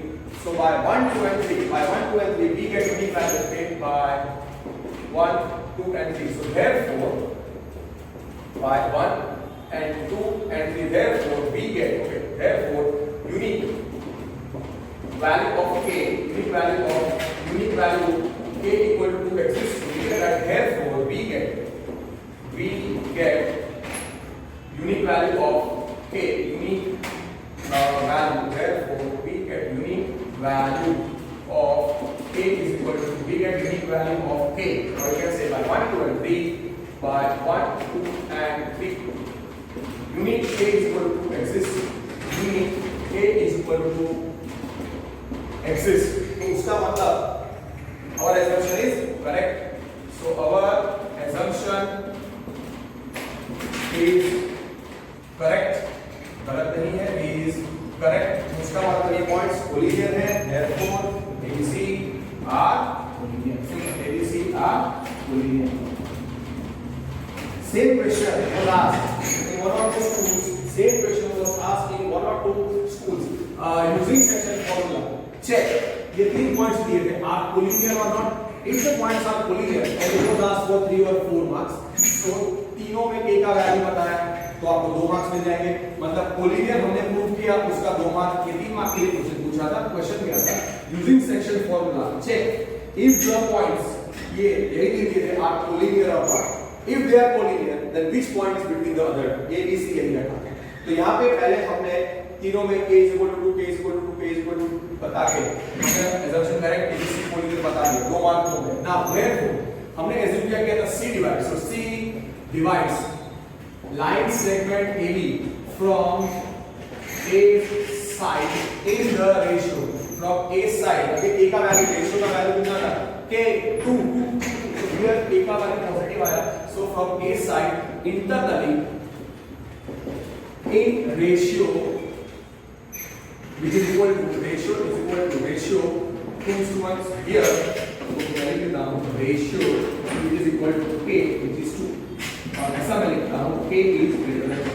So by 1, 2 and 3, by 1, 2 and 3 we get unique value of k by 1, 2 and 3. So therefore by 1 and 2 and 3 therefore we get, okay, therefore unique value of k, unique value k equal to 2 exists. So we get that therefore we get unique value of k, unique value, therefore we get unique value of k is equal to, we get unique value of k, or you can say by 1, 2 and 3, by 1, 2 and 3 unique k is equal to 2 exists, unique k is equal to exist. तो उसका मतलब our assumption is correct. So our assumption is correct, गलत नहीं है, is correct. उसका मतलब ये points collinear है, therefore ABC are collinear. ABC are collinear. Same question was asked in one or two schools. Same question was asked in one or two schools using section formula. Check. ये 3 points दिए थे, are collinear or not? If the points are collinear and it was asked for 3 or 4 marks, तो तीनों में k का value बताया तो आपको 2 मार्क्स मिल जाएंगे। मतलब कोलिनियर हमने प्रूव किया, उसका 2 मार्क्स, ये 3 मार्क्स के लिए क्वेश्चन पूछा था। क्वेश्चन क्या था? Using section formula check if the points, ये यही दिए थे, आर कोलिनियर और not. If they are collinear then which point is between the other, A B C यही रखा है। तो यहाँ पे पहले हमने तीनों में k is equal to 2, k is equal to 2, k is equal to 2 बता के assumption correct, ABC कोलिनियर बता दिया, 2 मार्क्स हो गए। नाउ therefore हमने assume किया था C divides, so C divides line segment AB from A side in the ratio from A side, okay, A का वैल्यू, रेशियो का वैल्यू कितना था k 2, so here A का वैल्यू पॉजिटिव आया, so from A side internally in ratio which is equal to ratio 2:1 here, so मैं लिखता हूँ ratio which is equal to k which is 2 और ऐसा मैं लिखता हूँ k is greater than 2.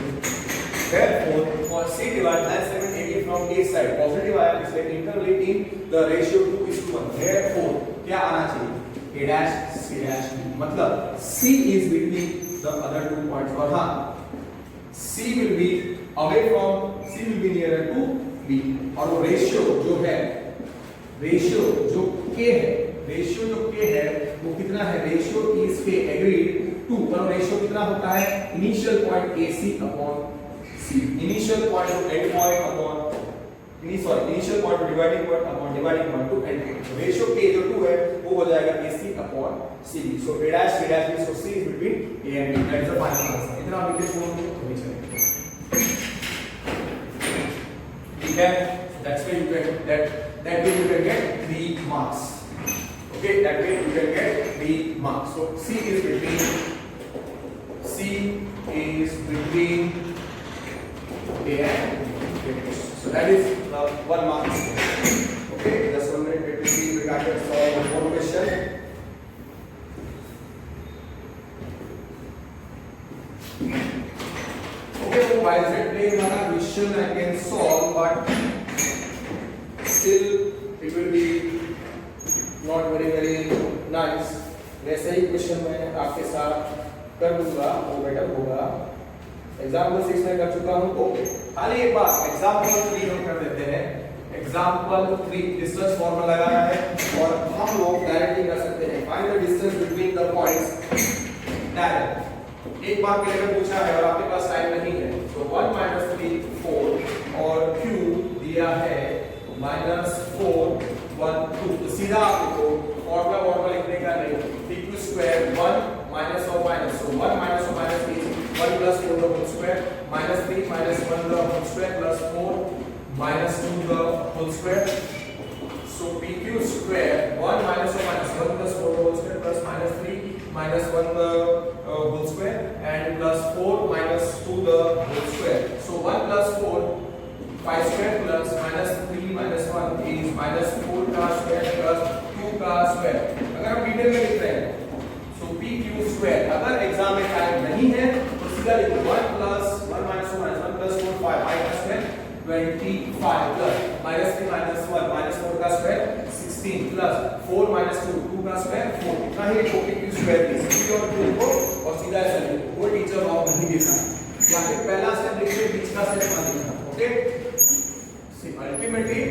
Therefore for C divide line segment AB from A side positive आया, इसलिए internally in the ratio 2:1. Therefore क्या आना चाहिए A dash C dash B, मतलब C is between the other 2 points और हाँ C will be away from, C will be nearer to B और वो रेशियो जो है, रेशियो जो k है, रेशियो जो k है वो कितना है, रेशियो इज k एग्रीड 2 पर रेशियो कितना होता है, initial point AC upon C, initial point to end point upon initial point to dividing point upon dividing point to end point. Ratio k जो 2 है वो हो जाएगा AC upon C, so A dash B dash B, so C is between A and B, that is the final answer। इतना आप लिख छोड़ दो तो नहीं चलेगा, ठीक है। That's why you can that way you can get 3 marks, okay, that way you can get 3 marks। So C is between A and B, so that is 1 mark, okay। Just 1 minute, let me see if I can solve one more question। YZ plane वाला question I can solve, but still it will be not very nice. वैसे ही question मैं आपके साथ कर दूंगा, वो better होगा। Example 6 में कर चुका हूँ। ओके, खाली एक बात, एग्जाम्पल 3 हम कर देते हैं। एग्जाम्पल 3 डिस्टेंस फॉर्मूला लगाया है और हम लोग डायरेक्टली कर सकते हैं। Find the distance between the points direct. एक बार के लिए पूछा है और आपके पास टाइम नहीं है, तो 1 - 3 4 और Q दिया है -4 1 2। तो सीधा आपको फॉर्मूला लिखने का नहीं, PQ स्क्वायर 1 माइनस और minus, so 1 minus or minus is 1 plus 4 the whole square minus 3 minus 1 the whole square plus 4 minus 2 the whole square. So PQ square 1 minus or minus 1 plus 4 the whole square plus minus 3 minus 1 the whole square and plus 4 minus 2 the whole square. So 1 plus 4 5 square plus minus 3 minus 1 is minus 4 का square plus 2 का square. अगर हम detail में लिख रहे हैं PQ square, अगर exam में टाइम नहीं है तो सीधा लिखो 1 plus 1 minus 2 minus 1 plus 4 5 का square 25 plus minus 3 minus 1 minus 4 का स्क्वायर 16 plus 4 minus 2 2 का स्क्वायर 4। इतना ही लिखो PQ स्क्वायर की सीधी और टू को और सीधा ऐसा लिखो। कोई टीचर लॉक नहीं देता, या फिर पहला स्टेप लिखिए, बीच का स्टेप मत लिखना। Okay, see ultimately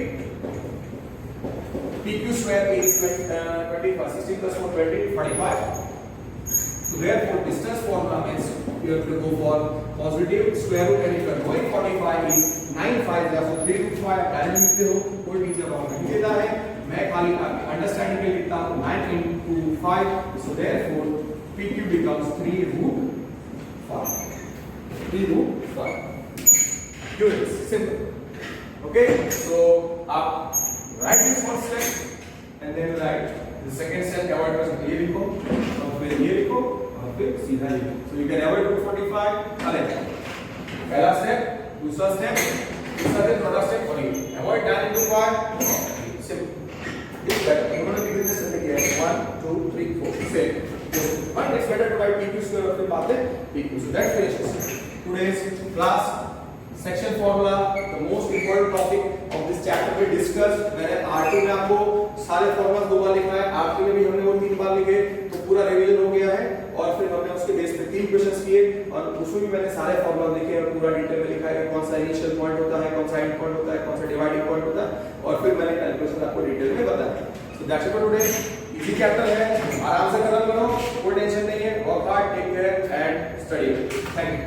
PQ square is 25 16 plus 4 20 45. So therefore distance formula means you have to go for positive square root, and if you are going 45 is 9 5 therefore 3 root 5 direct लिखते हो, कोई teacher lock नहीं देता है। मैं खाली आपके understanding के लिए लिखता हूँ 9 into 5, so therefore PQ becomes 3 root 5 3 root 5। Do it simple. Okay, so आप write this first step and then write the second step। Avoid कर सकते, ये लिखो और फिर ये लिखो और फिर सीधा लिखो। So you can avoid 245। चले, पहला स्टेप, दूसरा स्टेप, तीसरा स्टेप, चौथा स्टेप और ये avoid 9 into 5 simple. This better, I'm going to give you this again 1 2 3 4 6 but it's better to write PQ square और फिर बाद में PQ। So that finishes today's class। Section formula the most important topic of this chapter पे discuss. मैंने RT में आपको सारे formula 2 बार लिखा है, आरटी में भी हमने वो 3 बार लिखे, तो पूरा रिवीजन हो गया है। और फिर हमने उसके बेस पे 3 क्वेश्चंस किए और उसमें भी मैंने सारे फॉर्मूला लिखे और पूरा डिटेल में लिखा है कौन सा इनिशियल पॉइंट होता है, कौन सा एंड पॉइंट होता है, कौन सा डिवाइडिंग पॉइंट होता है, और फिर मैंने कैलकुलेशन आपको डिटेल में बताया। So that's it for today. Easy chapter है, आराम से खत्म करो, कोई टेंशन नहीं है। Work hard, take care and study. Thank you.